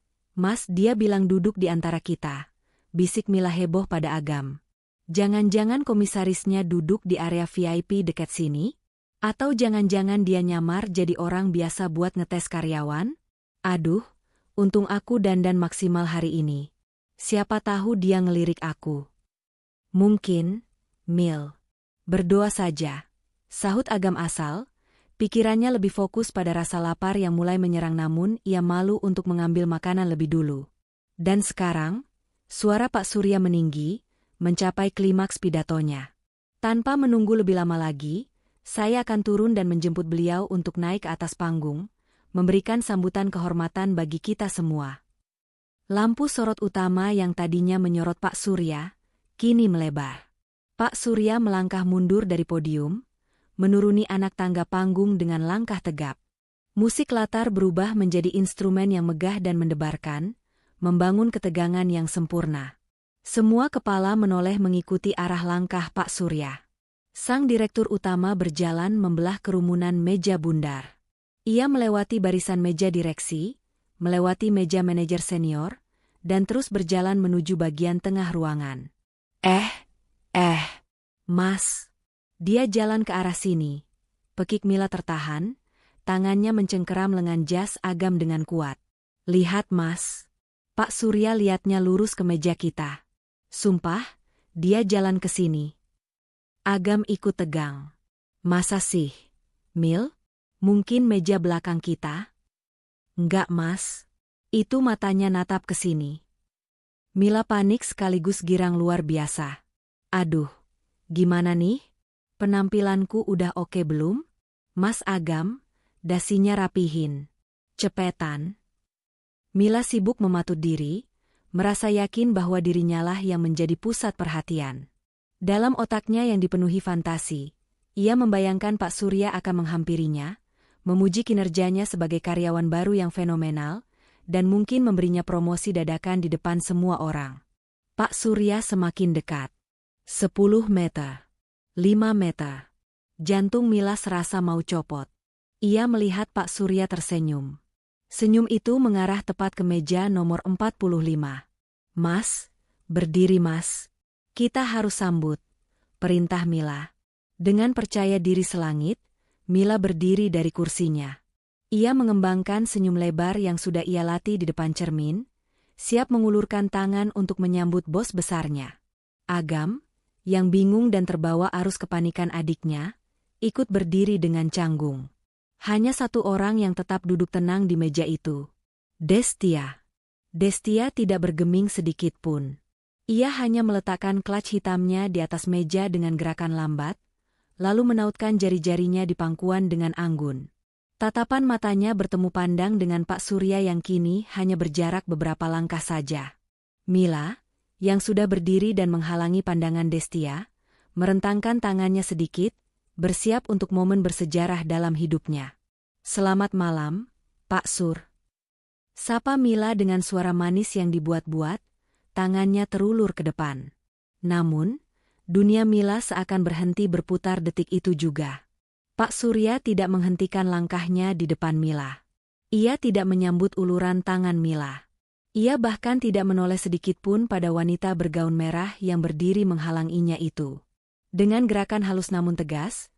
dia bilang duduk di antara kita," bisik Mila heboh pada Agam. "Jangan-jangan komisarisnya duduk di area VIP dekat sini? Atau jangan-jangan dia nyamar jadi orang biasa buat ngetes karyawan? Aduh, untung aku dandan maksimal hari ini. Siapa tahu dia ngelirik aku." "Mungkin, Mil. Berdoa saja," sahut Agam asal, pikirannya lebih fokus pada rasa lapar yang mulai menyerang namun ia malu untuk mengambil makanan lebih dulu. Dan sekarang, suara Pak Surya meninggi, mencapai klimaks pidatonya. Tanpa menunggu lebih lama lagi, saya akan turun dan menjemput beliau untuk naik ke atas panggung, memberikan sambutan kehormatan bagi kita semua. Lampu sorot utama yang tadinya menyorot Pak Surya, kini melebar. Pak Surya melangkah mundur dari podium, menuruni anak tangga panggung dengan langkah tegap. Musik latar berubah menjadi instrumen yang megah dan mendebarkan, membangun ketegangan yang sempurna. Semua kepala menoleh mengikuti arah langkah Pak Surya. Sang direktur utama berjalan membelah kerumunan meja bundar. Ia melewati barisan meja direksi, melewati meja manajer senior, dan terus berjalan menuju bagian tengah ruangan. Mas. Dia jalan ke arah sini. Pekik Mila tertahan, tangannya mencengkeram lengan jas Agam dengan kuat. Lihat Mas. Pak Surya lihatnya lurus ke meja kita. Sumpah, dia jalan ke sini. Agam ikut tegang. Masa sih, Mil? Mungkin meja belakang kita? Enggak Mas. Itu matanya natap ke sini. Mila panik sekaligus girang luar biasa. Aduh, gimana nih? Penampilanku udah oke belum? Mas Agam, dasinya rapihin. Cepetan. Mila sibuk mematut diri, merasa yakin bahwa dirinyalah yang menjadi pusat perhatian. Dalam otaknya yang dipenuhi fantasi, ia membayangkan Pak Surya akan menghampirinya, memuji kinerjanya sebagai karyawan baru yang fenomenal, dan mungkin memberinya promosi dadakan di depan semua orang. Pak Surya semakin dekat. 10 meter. 5 meter. Jantung Mila serasa mau copot. Ia melihat Pak Surya tersenyum. Senyum itu mengarah tepat ke meja nomor 45. Mas, berdiri Mas. Kita harus sambut. Perintah Mila. Dengan percaya diri selangit, Mila berdiri dari kursinya. Ia mengembangkan senyum lebar yang sudah ia latih di depan cermin, siap mengulurkan tangan untuk menyambut bos besarnya. Agam, yang bingung dan terbawa arus kepanikan adiknya, ikut berdiri dengan canggung. Hanya satu orang yang tetap duduk tenang di meja itu. Destia. Destia tidak bergeming sedikit pun. Ia hanya meletakkan clutch hitamnya di atas meja dengan gerakan lambat, lalu menautkan jari-jarinya di pangkuan dengan anggun. Tatapan matanya bertemu pandang dengan Pak Surya yang kini hanya berjarak beberapa langkah saja. Mila, yang sudah berdiri dan menghalangi pandangan Destia, merentangkan tangannya sedikit, bersiap untuk momen bersejarah dalam hidupnya. Selamat malam, Pak Sur. Sapa Mila dengan suara manis yang dibuat-buat, tangannya terulur ke depan. Namun, dunia Mila seakan berhenti berputar detik itu juga. Pak Surya tidak menghentikan langkahnya di depan Mila. Ia tidak menyambut uluran tangan Mila. Ia bahkan tidak menoleh sedikit pun pada wanita bergaun merah yang berdiri menghalanginya itu. Dengan gerakan halus namun tegas,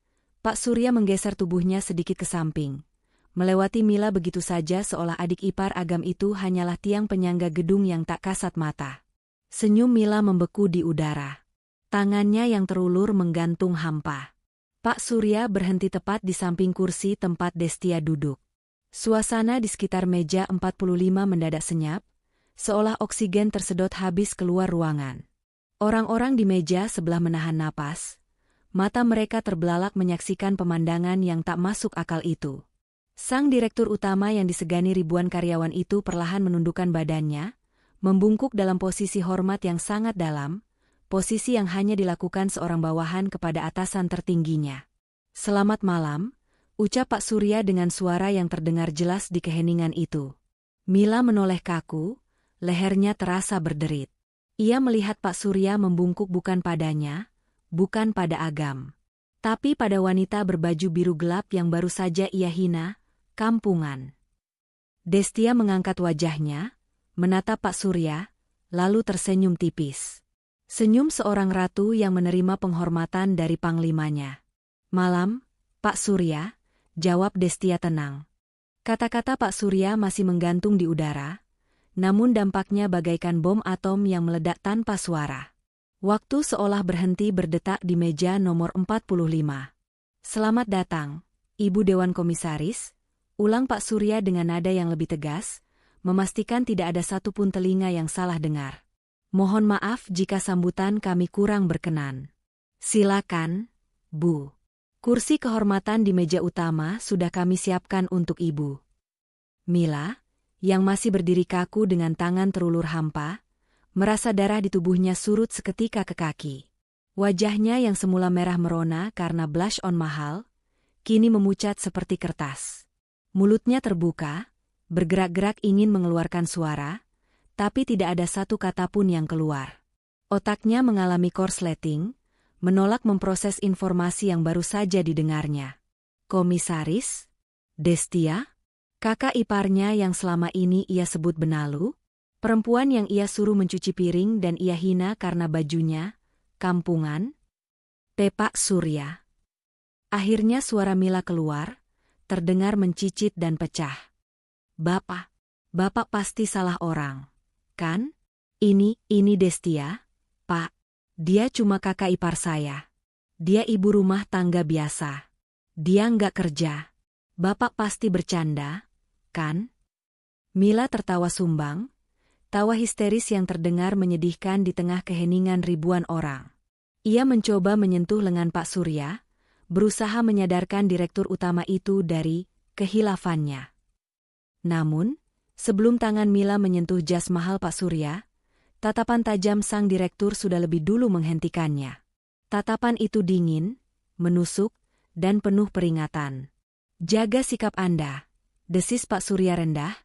Pak Surya menggeser tubuhnya sedikit ke samping. Melewati Mila begitu saja seolah adik ipar Agam itu hanyalah tiang penyangga gedung yang tak kasat mata. Senyum Mila membeku di udara. Tangannya yang terulur menggantung hampa. Pak Surya berhenti tepat di samping kursi tempat Destia duduk. Suasana di sekitar meja 45 mendadak senyap, seolah oksigen tersedot habis keluar ruangan. Orang-orang di meja sebelah menahan napas, mata mereka terbelalak menyaksikan pemandangan yang tak masuk akal itu. Sang direktur utama yang disegani ribuan karyawan itu perlahan menundukkan badannya, membungkuk dalam posisi hormat yang sangat dalam, posisi yang hanya dilakukan seorang bawahan kepada atasan tertingginya. Selamat malam, ucap Pak Surya dengan suara yang terdengar jelas di keheningan itu. Mila menoleh kaku, lehernya terasa berderit. Ia melihat Pak Surya membungkuk bukan padanya, bukan pada Agam, tapi pada wanita berbaju biru gelap yang baru saja ia hina, kampungan. Destia mengangkat wajahnya, menatap Pak Surya, lalu tersenyum tipis. Senyum seorang ratu yang menerima penghormatan dari panglimanya. Malam, Pak Surya, jawab Destia tenang. Kata-kata Pak Surya masih menggantung di udara, namun dampaknya bagaikan bom atom yang meledak tanpa suara. Waktu seolah berhenti berdetak di meja nomor 45. Selamat datang, Ibu Dewan Komisaris, ulang Pak Surya dengan nada yang lebih tegas, memastikan tidak ada satupun telinga yang salah dengar. Mohon maaf jika sambutan kami kurang berkenan. Silakan, Bu. Kursi kehormatan di meja utama sudah kami siapkan untuk Ibu. Mila, yang masih berdiri kaku dengan tangan terulur hampa, merasa darah di tubuhnya surut seketika ke kaki. Wajahnya yang semula merah merona karena blush on mahal, kini memucat seperti kertas. Mulutnya terbuka, bergerak-gerak ingin mengeluarkan suara, tapi tidak ada satu kata pun yang keluar. Otaknya mengalami korsleting, menolak memproses informasi yang baru saja didengarnya. Komisaris? Destia? Kakak iparnya yang selama ini ia sebut benalu? Perempuan yang ia suruh mencuci piring dan ia hina karena bajunya? Kampungan? Pak Surya. Akhirnya suara Mila keluar, terdengar mencicit dan pecah. Bapak pasti salah orang, kan? Ini Destia, Pak. Dia cuma kakak ipar saya. Dia ibu rumah tangga biasa. Dia nggak kerja. Bapak pasti bercanda, kan? Mila tertawa sumbang, tawa histeris yang terdengar menyedihkan di tengah keheningan ribuan orang. Ia mencoba menyentuh lengan Pak Surya, berusaha menyadarkan direktur utama itu dari kehilafannya. Namun, sebelum tangan Mila menyentuh jas mahal Pak Surya, tatapan tajam sang direktur sudah lebih dulu menghentikannya. Tatapan itu dingin, menusuk, dan penuh peringatan. Jaga sikap Anda, desis Pak Surya rendah,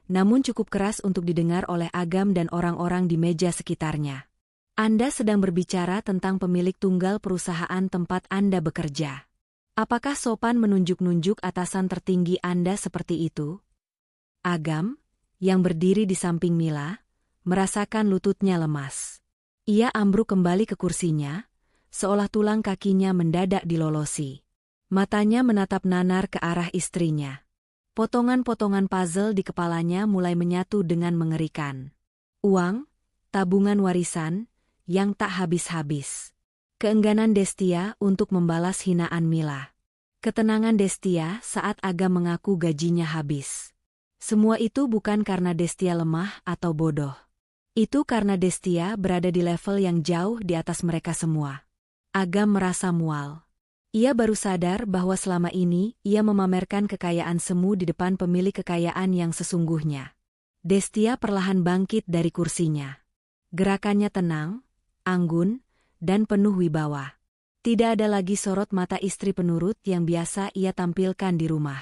namun cukup keras untuk didengar oleh Agam dan orang-orang di meja sekitarnya. Anda sedang berbicara tentang pemilik tunggal perusahaan tempat Anda bekerja. Apakah sopan menunjuk-nunjuk atasan tertinggi Anda seperti itu? Agam, yang berdiri di samping Mila, merasakan lututnya lemas. Ia ambruk kembali ke kursinya, seolah tulang kakinya mendadak dilolosi. Matanya menatap nanar ke arah istrinya. Potongan-potongan puzzle di kepalanya mulai menyatu dengan mengerikan. Uang, tabungan warisan, yang tak habis-habis. Keengganan Destia untuk membalas hinaan Mila. Ketenangan Destia saat Agam mengaku gajinya habis. Semua itu bukan karena Destia lemah atau bodoh. Itu karena Destia berada di level yang jauh di atas mereka semua. Agam merasa mual. Ia baru sadar bahwa selama ini ia memamerkan kekayaan semu di depan pemilik kekayaan yang sesungguhnya. Destia perlahan bangkit dari kursinya. Gerakannya tenang, anggun, dan penuh wibawa. Tidak ada lagi sorot mata istri penurut yang biasa ia tampilkan di rumah.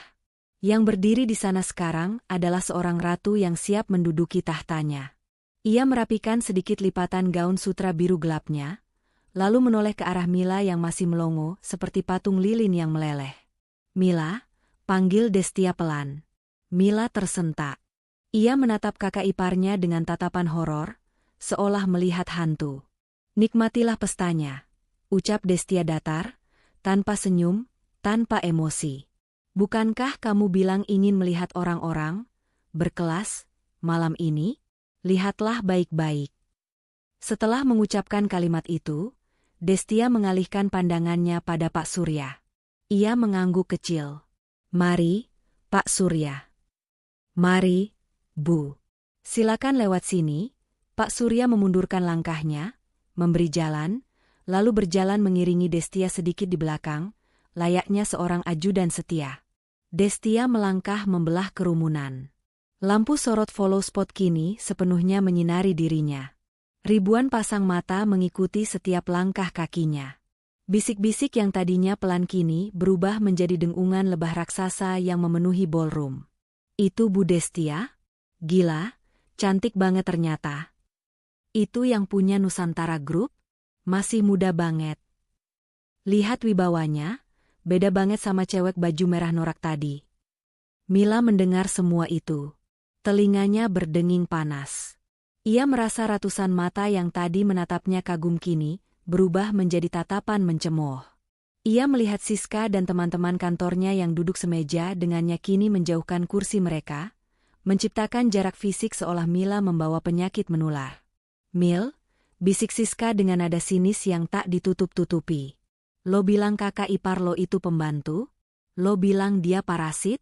Yang berdiri di sana sekarang adalah seorang ratu yang siap menduduki tahtanya. Ia merapikan sedikit lipatan gaun sutra biru gelapnya, lalu menoleh ke arah Mila yang masih melongo seperti patung lilin yang meleleh. Mila, panggil Destia pelan. Mila tersentak. Ia menatap kakak iparnya dengan tatapan horor, seolah melihat hantu. Nikmatilah pestanya, ucap Destia datar, tanpa senyum, tanpa emosi. Bukankah kamu bilang ingin melihat orang-orang berkelas malam ini? Lihatlah baik-baik. Setelah mengucapkan kalimat itu, Destia mengalihkan pandangannya pada Pak Surya. Ia mengangguk kecil. Mari, Pak Surya. Mari, Bu. Silakan lewat sini. Pak Surya memundurkan langkahnya, memberi jalan, lalu berjalan mengiringi Destia sedikit di belakang, layaknya seorang ajudan setia. Destia melangkah membelah kerumunan. Lampu sorot follow spot kini sepenuhnya menyinari dirinya. Ribuan pasang mata mengikuti setiap langkah kakinya. Bisik-bisik yang tadinya pelan kini berubah menjadi dengungan lebah raksasa yang memenuhi ballroom. Itu Bu Destia? Gila, cantik banget ternyata. Itu yang punya Nusantara Group? Masih muda banget. Lihat wibawanya, beda banget sama cewek baju merah norak tadi. Mila mendengar semua itu. Telinganya berdenging panas. Ia merasa ratusan mata yang tadi menatapnya kagum kini, berubah menjadi tatapan mencemooh. Ia melihat Siska dan teman-teman kantornya yang duduk semeja dengannya kini menjauhkan kursi mereka, menciptakan jarak fisik seolah Mila membawa penyakit menular. Mil, bisik Siska dengan nada sinis yang tak ditutup-tutupi. Lo bilang kakak ipar lo itu pembantu? Lo bilang dia parasit?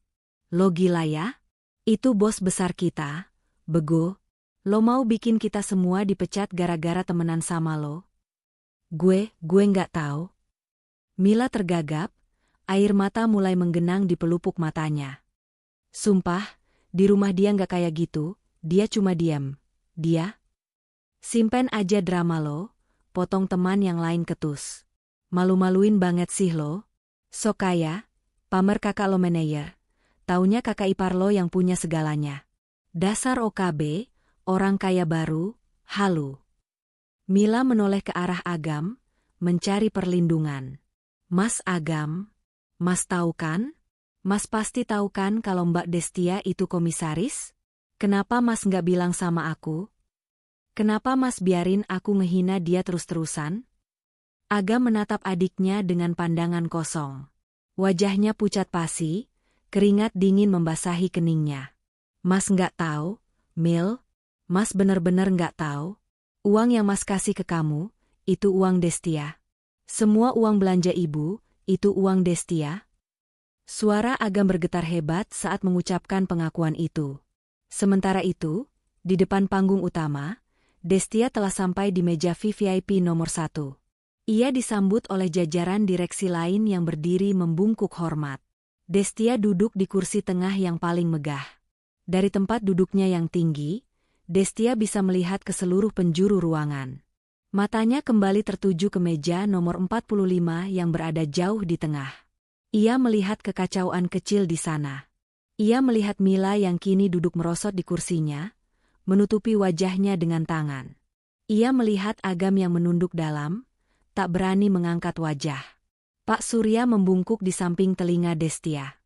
Lo gila ya? Itu bos besar kita, bego. Lo mau bikin kita semua dipecat gara-gara temenan sama lo? Gue nggak tahu. Mila tergagap, air mata mulai menggenang di pelupuk matanya. Sumpah, di rumah dia nggak kayak gitu, dia cuma diam. Dia? Simpen aja drama lo, potong teman yang lain ketus. Malu-maluin banget sih lo. Sok kaya, pamer kakak lo manajer. Taunya kakak ipar lo yang punya segalanya. Dasar OKB, orang kaya baru, halu. Mila menoleh ke arah Agam, mencari perlindungan. Mas Agam, Mas tahu kan? Mas pasti tahu kan kalau Mbak Destia itu komisaris? Kenapa Mas nggak bilang sama aku? Kenapa Mas biarin aku ngehina dia terus-terusan? Agam menatap adiknya dengan pandangan kosong. Wajahnya pucat pasi, keringat dingin membasahi keningnya. Mas nggak tahu, Mil? Mas bener-bener nggak tahu? Uang yang Mas kasih ke kamu, itu uang Destia. Semua uang belanja ibu, itu uang Destia. Suara Agam bergetar hebat saat mengucapkan pengakuan itu. Sementara itu, di depan panggung utama, Destia telah sampai di meja VIP nomor 1. Ia disambut oleh jajaran direksi lain yang berdiri membungkuk hormat. Destia duduk di kursi tengah yang paling megah. Dari tempat duduknya yang tinggi, Destia bisa melihat ke seluruh penjuru ruangan. Matanya kembali tertuju ke meja nomor 45 yang berada jauh di tengah. Ia melihat kekacauan kecil di sana. Ia melihat Mila yang kini duduk merosot di kursinya, menutupi wajahnya dengan tangan. Ia melihat Agam yang menunduk dalam, tak berani mengangkat wajah. Pak Surya membungkuk di samping telinga Destia.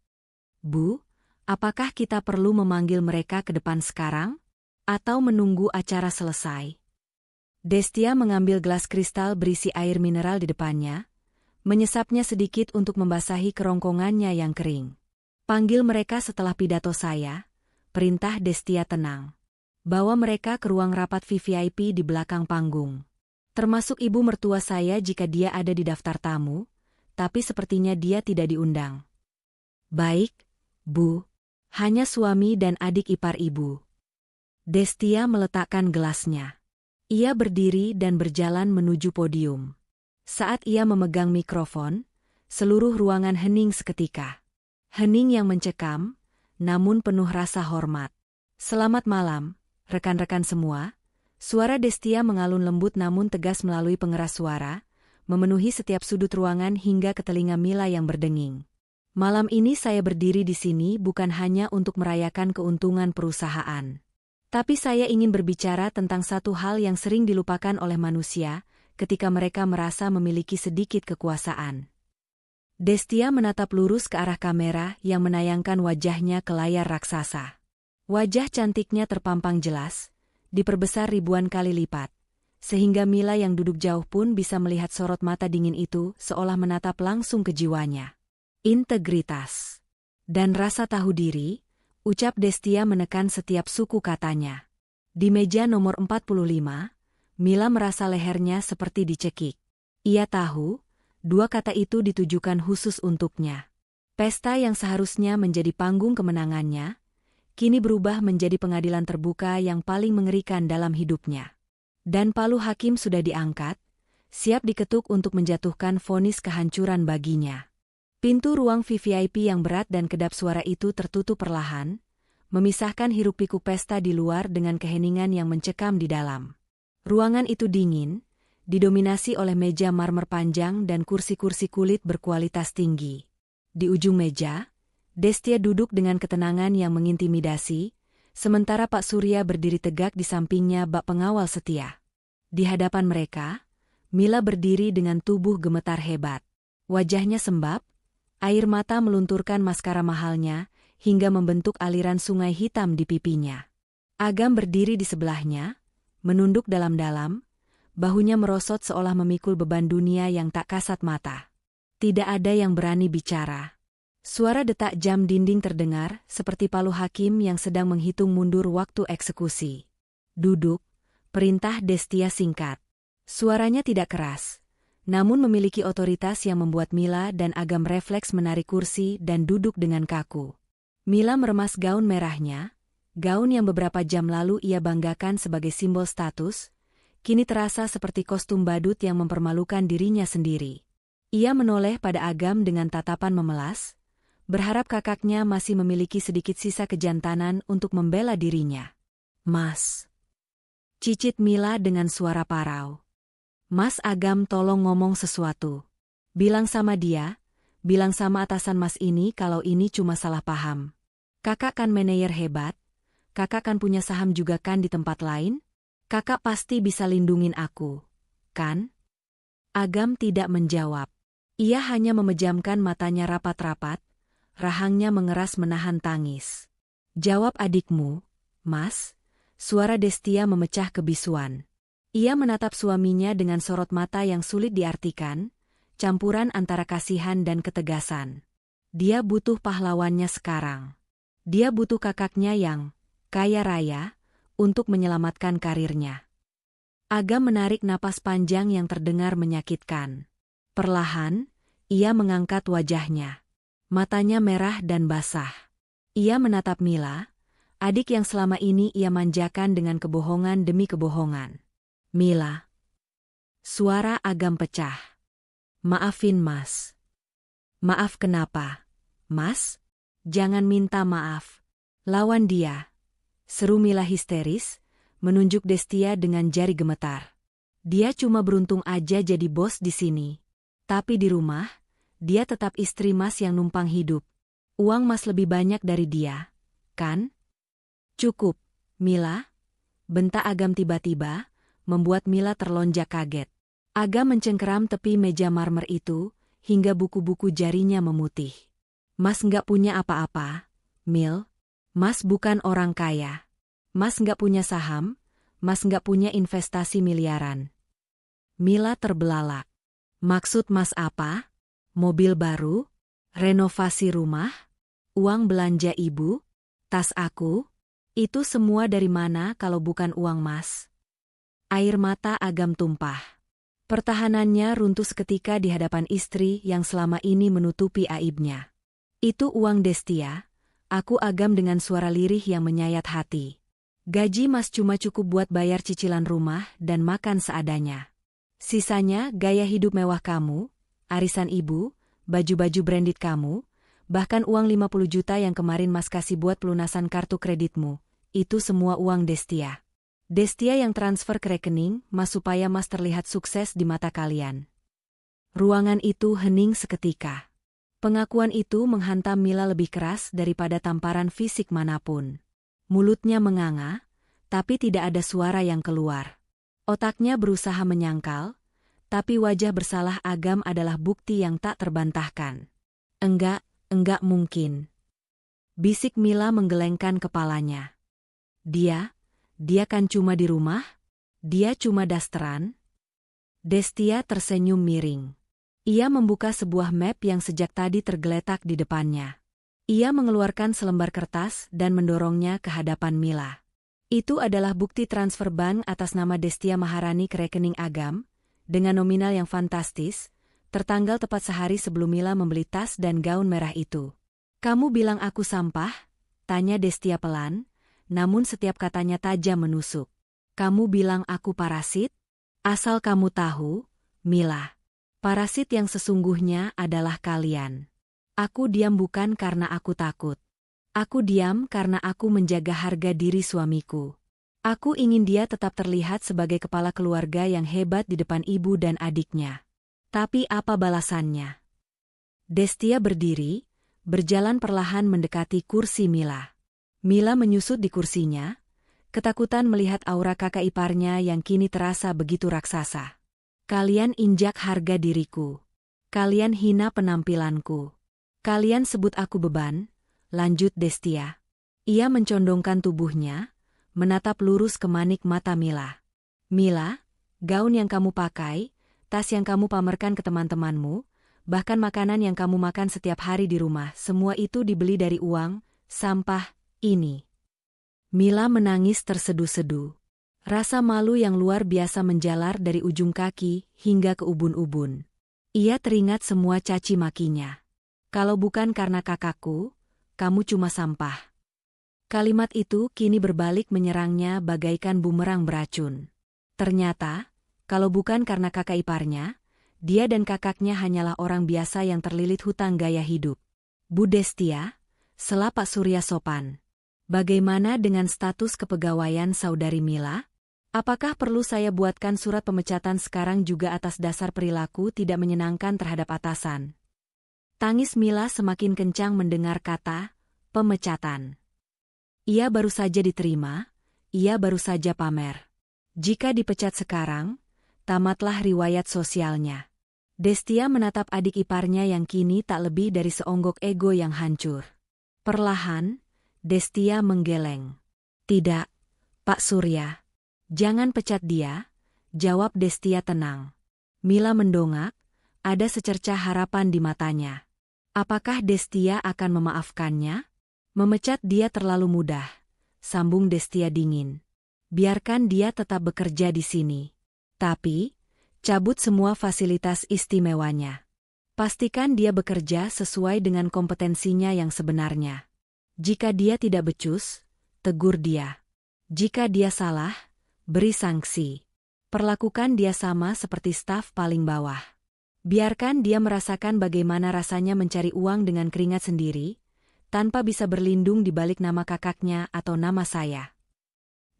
Bu, apakah kita perlu memanggil mereka ke depan sekarang? Atau menunggu acara selesai? Destia mengambil gelas kristal berisi air mineral di depannya, menyesapnya sedikit untuk membasahi kerongkongannya yang kering. Panggil mereka setelah pidato saya, perintah Destia tenang. Bawa mereka ke ruang rapat VIP di belakang panggung. Termasuk ibu mertua saya jika dia ada di daftar tamu, tapi sepertinya dia tidak diundang. Baik, Bu. Hanya suami dan adik ipar ibu. Destia meletakkan gelasnya. Ia berdiri dan berjalan menuju podium. Saat ia memegang mikrofon, seluruh ruangan hening seketika. Hening yang mencekam, namun penuh rasa hormat. Selamat malam, rekan-rekan semua. Suara Destia mengalun lembut namun tegas melalui pengeras suara, memenuhi setiap sudut ruangan hingga ke telinga Mila yang berdenging. Malam ini saya berdiri di sini bukan hanya untuk merayakan keuntungan perusahaan. Tapi saya ingin berbicara tentang satu hal yang sering dilupakan oleh manusia ketika mereka merasa memiliki sedikit kekuasaan. Destia menatap lurus ke arah kamera yang menayangkan wajahnya ke layar raksasa. Wajah cantiknya terpampang jelas, diperbesar ribuan kali lipat, sehingga Mila yang duduk jauh pun bisa melihat sorot mata dingin itu seolah menatap langsung ke jiwanya. Integritas dan rasa tahu diri, ucap Destia menekan setiap suku katanya. Di meja nomor 45, Mila merasa lehernya seperti dicekik. Ia tahu, dua kata itu ditujukan khusus untuknya. Pesta yang seharusnya menjadi panggung kemenangannya, kini berubah menjadi pengadilan terbuka yang paling mengerikan dalam hidupnya. Dan palu hakim sudah diangkat, siap diketuk untuk menjatuhkan vonis kehancuran baginya. Pintu ruang VIP yang berat dan kedap suara itu tertutup perlahan, memisahkan hiruk-pikuk pesta di luar dengan keheningan yang mencekam di dalam. Ruangan itu dingin, didominasi oleh meja marmer panjang dan kursi-kursi kulit berkualitas tinggi. Di ujung meja, Destia duduk dengan ketenangan yang mengintimidasi, sementara Pak Surya berdiri tegak di sampingnya bak pengawal setia. Di hadapan mereka, Mila berdiri dengan tubuh gemetar hebat. Wajahnya sembab, air mata melunturkan maskara mahalnya, hingga membentuk aliran sungai hitam di pipinya. Agam berdiri di sebelahnya, menunduk dalam-dalam, bahunya merosot seolah memikul beban dunia yang tak kasat mata. Tidak ada yang berani bicara. Suara detak jam dinding terdengar, seperti palu hakim yang sedang menghitung mundur waktu eksekusi. Duduk, perintah Destia singkat. Suaranya tidak keras, namun memiliki otoritas yang membuat Mila dan Agam refleks menarik kursi dan duduk dengan kaku. Mila meremas gaun merahnya, Gaun yang beberapa jam lalu ia banggakan sebagai simbol status, kini terasa seperti kostum badut yang mempermalukan dirinya sendiri. Ia menoleh pada Agam dengan tatapan memelas, berharap kakaknya masih memiliki sedikit sisa kejantanan untuk membela dirinya. "Mas," cicit Mila dengan suara parau. "Mas Agam, tolong ngomong sesuatu. Bilang sama dia, bilang sama atasan Mas ini kalau ini cuma salah paham. Kakak kan manajer hebat, kakak kan punya saham juga kan di tempat lain? Kakak pasti bisa lindungin aku, kan?" Agam tidak menjawab. Ia hanya memejamkan matanya rapat-rapat, rahangnya mengeras menahan tangis. "Jawab adikmu, Mas." Suara Destia memecah kebisuan. Ia menatap suaminya dengan sorot mata yang sulit diartikan, campuran antara kasihan dan ketegasan. Dia butuh pahlawannya sekarang. Dia butuh kakaknya yang kaya raya untuk menyelamatkan karirnya. Agam menarik napas panjang yang terdengar menyakitkan. Perlahan, ia mengangkat wajahnya. Matanya merah dan basah. Ia menatap Mila, adik yang selama ini ia manjakan dengan kebohongan demi kebohongan. "Mila." Suara Agam pecah. "Maafin Mas." "Maaf kenapa, Mas? Jangan minta maaf. Lawan dia," seru Mila histeris, menunjuk Destia dengan jari gemetar. "Dia cuma beruntung aja jadi bos di sini. Tapi di rumah, dia tetap istri Mas yang numpang hidup. Uang Mas lebih banyak dari dia, kan?" "Cukup, Mila," bentak Agam tiba-tiba, membuat Mila terlonjak kaget. Agam mencengkeram tepi meja marmer itu, hingga buku-buku jarinya memutih. "Mas nggak punya apa-apa, Mil. Mas bukan orang kaya. Mas nggak punya saham, Mas nggak punya investasi miliaran." Mila terbelalak. "Maksud Mas apa? Mobil baru? Renovasi rumah? Uang belanja ibu? Tas aku? Itu semua dari mana kalau bukan uang Mas?" Air mata Agam tumpah. Pertahanannya runtuh seketika di hadapan istri yang selama ini menutupi aibnya. "Itu uang Destia," aku Agam dengan suara lirih yang menyayat hati. "Gaji Mas cuma cukup buat bayar cicilan rumah dan makan seadanya. Sisanya gaya hidup mewah kamu, arisan ibu, baju-baju branded kamu, bahkan uang 50 juta yang kemarin Mas kasih buat pelunasan kartu kreditmu. Itu semua uang Destia. Destia yang transfer ke rekening Mas supaya Mas terlihat sukses di mata kalian." Ruangan itu hening seketika. Pengakuan itu menghantam Mila lebih keras daripada tamparan fisik manapun. Mulutnya menganga, tapi tidak ada suara yang keluar. Otaknya berusaha menyangkal, tapi wajah bersalah Agam adalah bukti yang tak terbantahkan. Enggak mungkin." Bisik Mila menggelengkan kepalanya. Dia kan cuma di rumah? Dia cuma dasteran?" Destia tersenyum miring. Ia membuka sebuah map yang sejak tadi tergeletak di depannya. Ia mengeluarkan selembar kertas dan mendorongnya ke hadapan Mila. Itu adalah bukti transfer bank atas nama Destia Maharani ke rekening Agam, dengan nominal yang fantastis, tertanggal tepat sehari sebelum Mila membeli tas dan gaun merah itu. "Kamu bilang aku sampah?" tanya Destia pelan, namun setiap katanya tajam menusuk. "Kamu bilang aku parasit? Asal kamu tahu, Mila, parasit yang sesungguhnya adalah kalian. Aku diam bukan karena aku takut. Aku diam karena aku menjaga harga diri suamiku. Aku ingin dia tetap terlihat sebagai kepala keluarga yang hebat di depan ibu dan adiknya. Tapi apa balasannya?" Destia berdiri, berjalan perlahan mendekati kursi Mila. Mila menyusut di kursinya, ketakutan melihat aura kakak iparnya yang kini terasa begitu raksasa. "Kalian injak harga diriku. Kalian hina penampilanku. Kalian sebut aku beban," lanjut Destia. Ia mencondongkan tubuhnya, menatap lurus ke manik mata Mila. "Mila, gaun yang kamu pakai, tas yang kamu pamerkan ke teman-temanmu, bahkan makanan yang kamu makan setiap hari di rumah, semua itu dibeli dari uang sampah ini." Mila menangis tersedu-sedu. Rasa malu yang luar biasa menjalar dari ujung kaki hingga ke ubun-ubun. Ia teringat semua caci makinya. "Kalau bukan karena kakakku, kamu cuma sampah. Kalimat itu kini berbalik menyerangnya bagaikan bumerang beracun. Ternyata, kalau bukan karena kakak iparnya, dia dan kakaknya hanyalah orang biasa yang terlilit hutang gaya hidup. Bu Destia, sela Pak Surya sopan. Bagaimana dengan status kepegawaian saudari Mila? Apakah perlu saya buatkan surat pemecatan sekarang juga atas dasar perilaku tidak menyenangkan terhadap atasan? Tangis Mila semakin kencang mendengar kata pemecatan. Ia baru saja diterima, ia baru saja pamer. Jika dipecat sekarang, tamatlah riwayat sosialnya. Destia menatap adik iparnya yang kini tak lebih dari seonggok ego yang hancur. Perlahan, Destia menggeleng. Tidak, Pak Surya. Jangan pecat dia, jawab Destia tenang. Mila mendongak, ada secercah harapan di matanya. Apakah Destia akan memaafkannya? Memecat dia terlalu mudah, sambung Destia dingin. Biarkan dia tetap bekerja di sini. Tapi, cabut semua fasilitas istimewanya. Pastikan dia bekerja sesuai dengan kompetensinya yang sebenarnya. Jika dia tidak becus, tegur dia. Jika dia salah, beri sanksi. Perlakukan dia sama seperti staf paling bawah. Biarkan dia merasakan bagaimana rasanya mencari uang dengan keringat sendiri, tanpa bisa berlindung di balik nama kakaknya atau nama saya.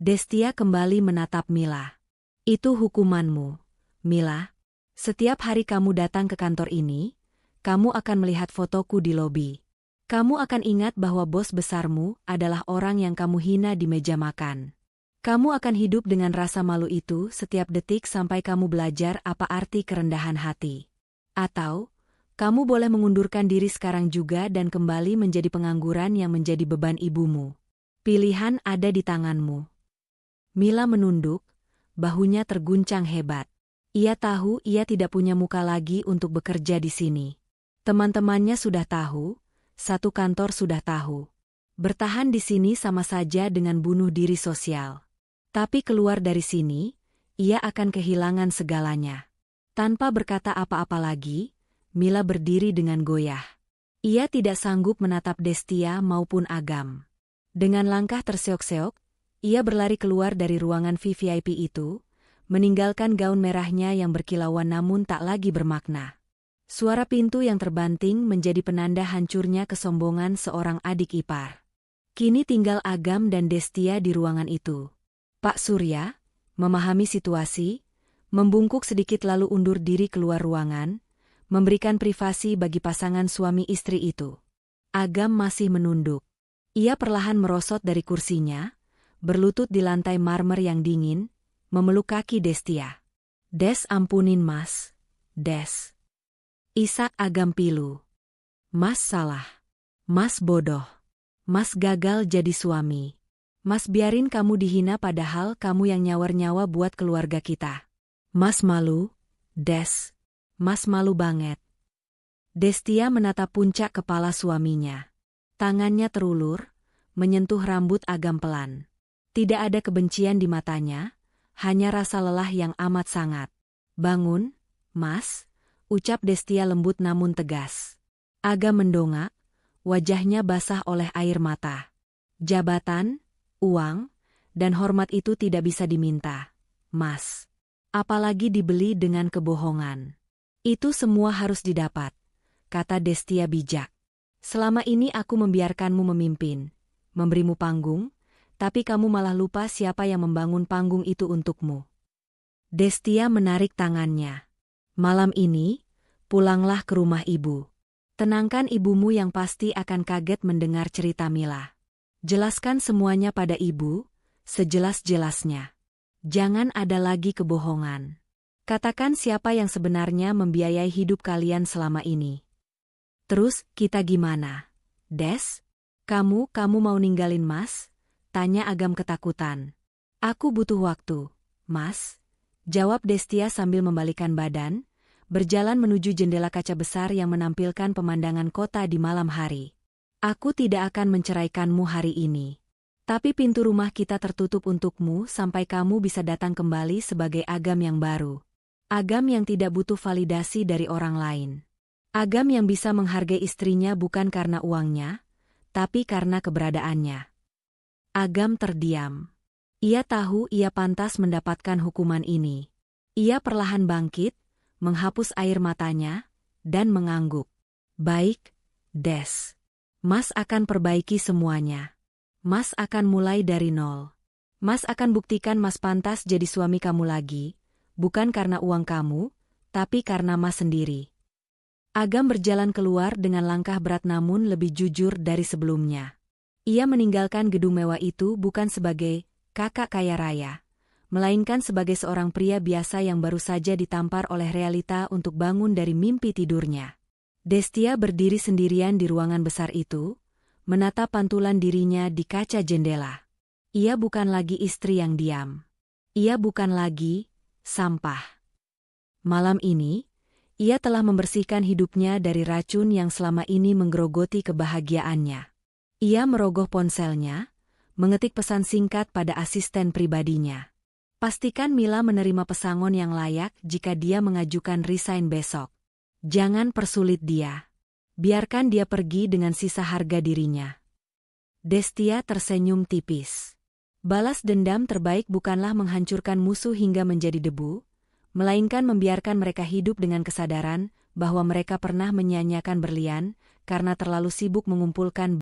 Destia kembali menatap Mila. Itu hukumanmu, Mila. Setiap hari kamu datang ke kantor ini, kamu akan melihat fotoku di lobi. Kamu akan ingat bahwa bos besarmu adalah orang yang kamu hina di meja makan. Kamu akan hidup dengan rasa malu itu setiap detik sampai kamu belajar apa arti kerendahan hati. Atau, kamu boleh mengundurkan diri sekarang juga dan kembali menjadi pengangguran yang menjadi beban ibumu. Pilihan ada di tanganmu. Mila menunduk, bahunya terguncang hebat. Ia tahu ia tidak punya muka lagi untuk bekerja di sini. Teman-temannya sudah tahu, satu kantor sudah tahu. Bertahan di sini sama saja dengan bunuh diri sosial. Tapi keluar dari sini, ia akan kehilangan segalanya. Tanpa berkata apa-apa lagi, Mila berdiri dengan goyah. Ia tidak sanggup menatap Destia maupun Agam. Dengan langkah terseok-seok, ia berlari keluar dari ruangan VVIP itu, meninggalkan gaun merahnya yang berkilauan namun tak lagi bermakna. Suara pintu yang terbanting menjadi penanda hancurnya kesombongan seorang adik ipar. Kini tinggal Agam dan Destia di ruangan itu. Pak Surya, memahami situasi, membungkuk sedikit lalu undur diri keluar ruangan, memberikan privasi bagi pasangan suami istri itu. Agam masih menunduk. Ia perlahan merosot dari kursinya, berlutut di lantai marmer yang dingin, memeluk kaki Destia. Des ampunin Mas, Des. Isak Agam pilu. Mas salah. Mas bodoh. Mas gagal jadi suami. Mas biarin kamu dihina padahal kamu yang nyawer-nyawa buat keluarga kita. Mas malu, Des. Mas malu banget. Destia menatap puncak kepala suaminya. Tangannya terulur, menyentuh rambut Agam pelan. Tidak ada kebencian di matanya, hanya rasa lelah yang amat sangat. Bangun, Mas, ucap Destia lembut namun tegas. Agam mendongak, wajahnya basah oleh air mata. Jabatan, uang, dan hormat itu tidak bisa diminta, Mas. Apalagi dibeli dengan kebohongan. Itu semua harus didapat, kata Destia bijak. Selama ini aku membiarkanmu memimpin, memberimu panggung, tapi kamu malah lupa siapa yang membangun panggung itu untukmu. Destia menarik tangannya. Malam ini, pulanglah ke rumah ibu. Tenangkan ibumu yang pasti akan kaget mendengar cerita Mila. Jelaskan semuanya pada ibu, sejelas-jelasnya. Jangan ada lagi kebohongan. Katakan siapa yang sebenarnya membiayai hidup kalian selama ini. Terus, kita gimana? Des? Kamu mau ninggalin Mas? Tanya Agam ketakutan. Aku butuh waktu, Mas. Jawab Destia sambil membalikan badan, berjalan menuju jendela kaca besar yang menampilkan pemandangan kota di malam hari. Aku tidak akan menceraikanmu hari ini. Tapi pintu rumah kita tertutup untukmu sampai kamu bisa datang kembali sebagai Agam yang baru. Agam yang tidak butuh validasi dari orang lain. Agam yang bisa menghargai istrinya bukan karena uangnya, tapi karena keberadaannya. Agam terdiam. Ia tahu ia pantas mendapatkan hukuman ini. Ia perlahan bangkit, menghapus air matanya, dan mengangguk. Baik, Des. Mas akan perbaiki semuanya. Mas akan mulai dari nol. Mas akan buktikan Mas pantas jadi suami kamu lagi, bukan karena uang kamu, tapi karena Mas sendiri. Agam berjalan keluar dengan langkah berat namun lebih jujur dari sebelumnya. Ia meninggalkan gedung mewah itu bukan sebagai kakak kaya raya, melainkan sebagai seorang pria biasa yang baru saja ditampar oleh realita untuk bangun dari mimpi tidurnya. Destia berdiri sendirian di ruangan besar itu, menatap pantulan dirinya di kaca jendela. Ia bukan lagi istri yang diam. Ia bukan lagi sampah. Malam ini, ia telah membersihkan hidupnya dari racun yang selama ini menggerogoti kebahagiaannya. Ia merogoh ponselnya, mengetik pesan singkat pada asisten pribadinya. Pastikan Mila menerima pesangon yang layak jika dia mengajukan resign besok. Jangan persulit dia. Biarkan dia pergi dengan sisa harga dirinya. Destia tersenyum tipis. Balas dendam terbaik bukanlah menghancurkan musuh hingga menjadi debu, melainkan membiarkan mereka hidup dengan kesadaran bahwa mereka pernah menyia-nyiakan berlian karena terlalu sibuk mengumpulkan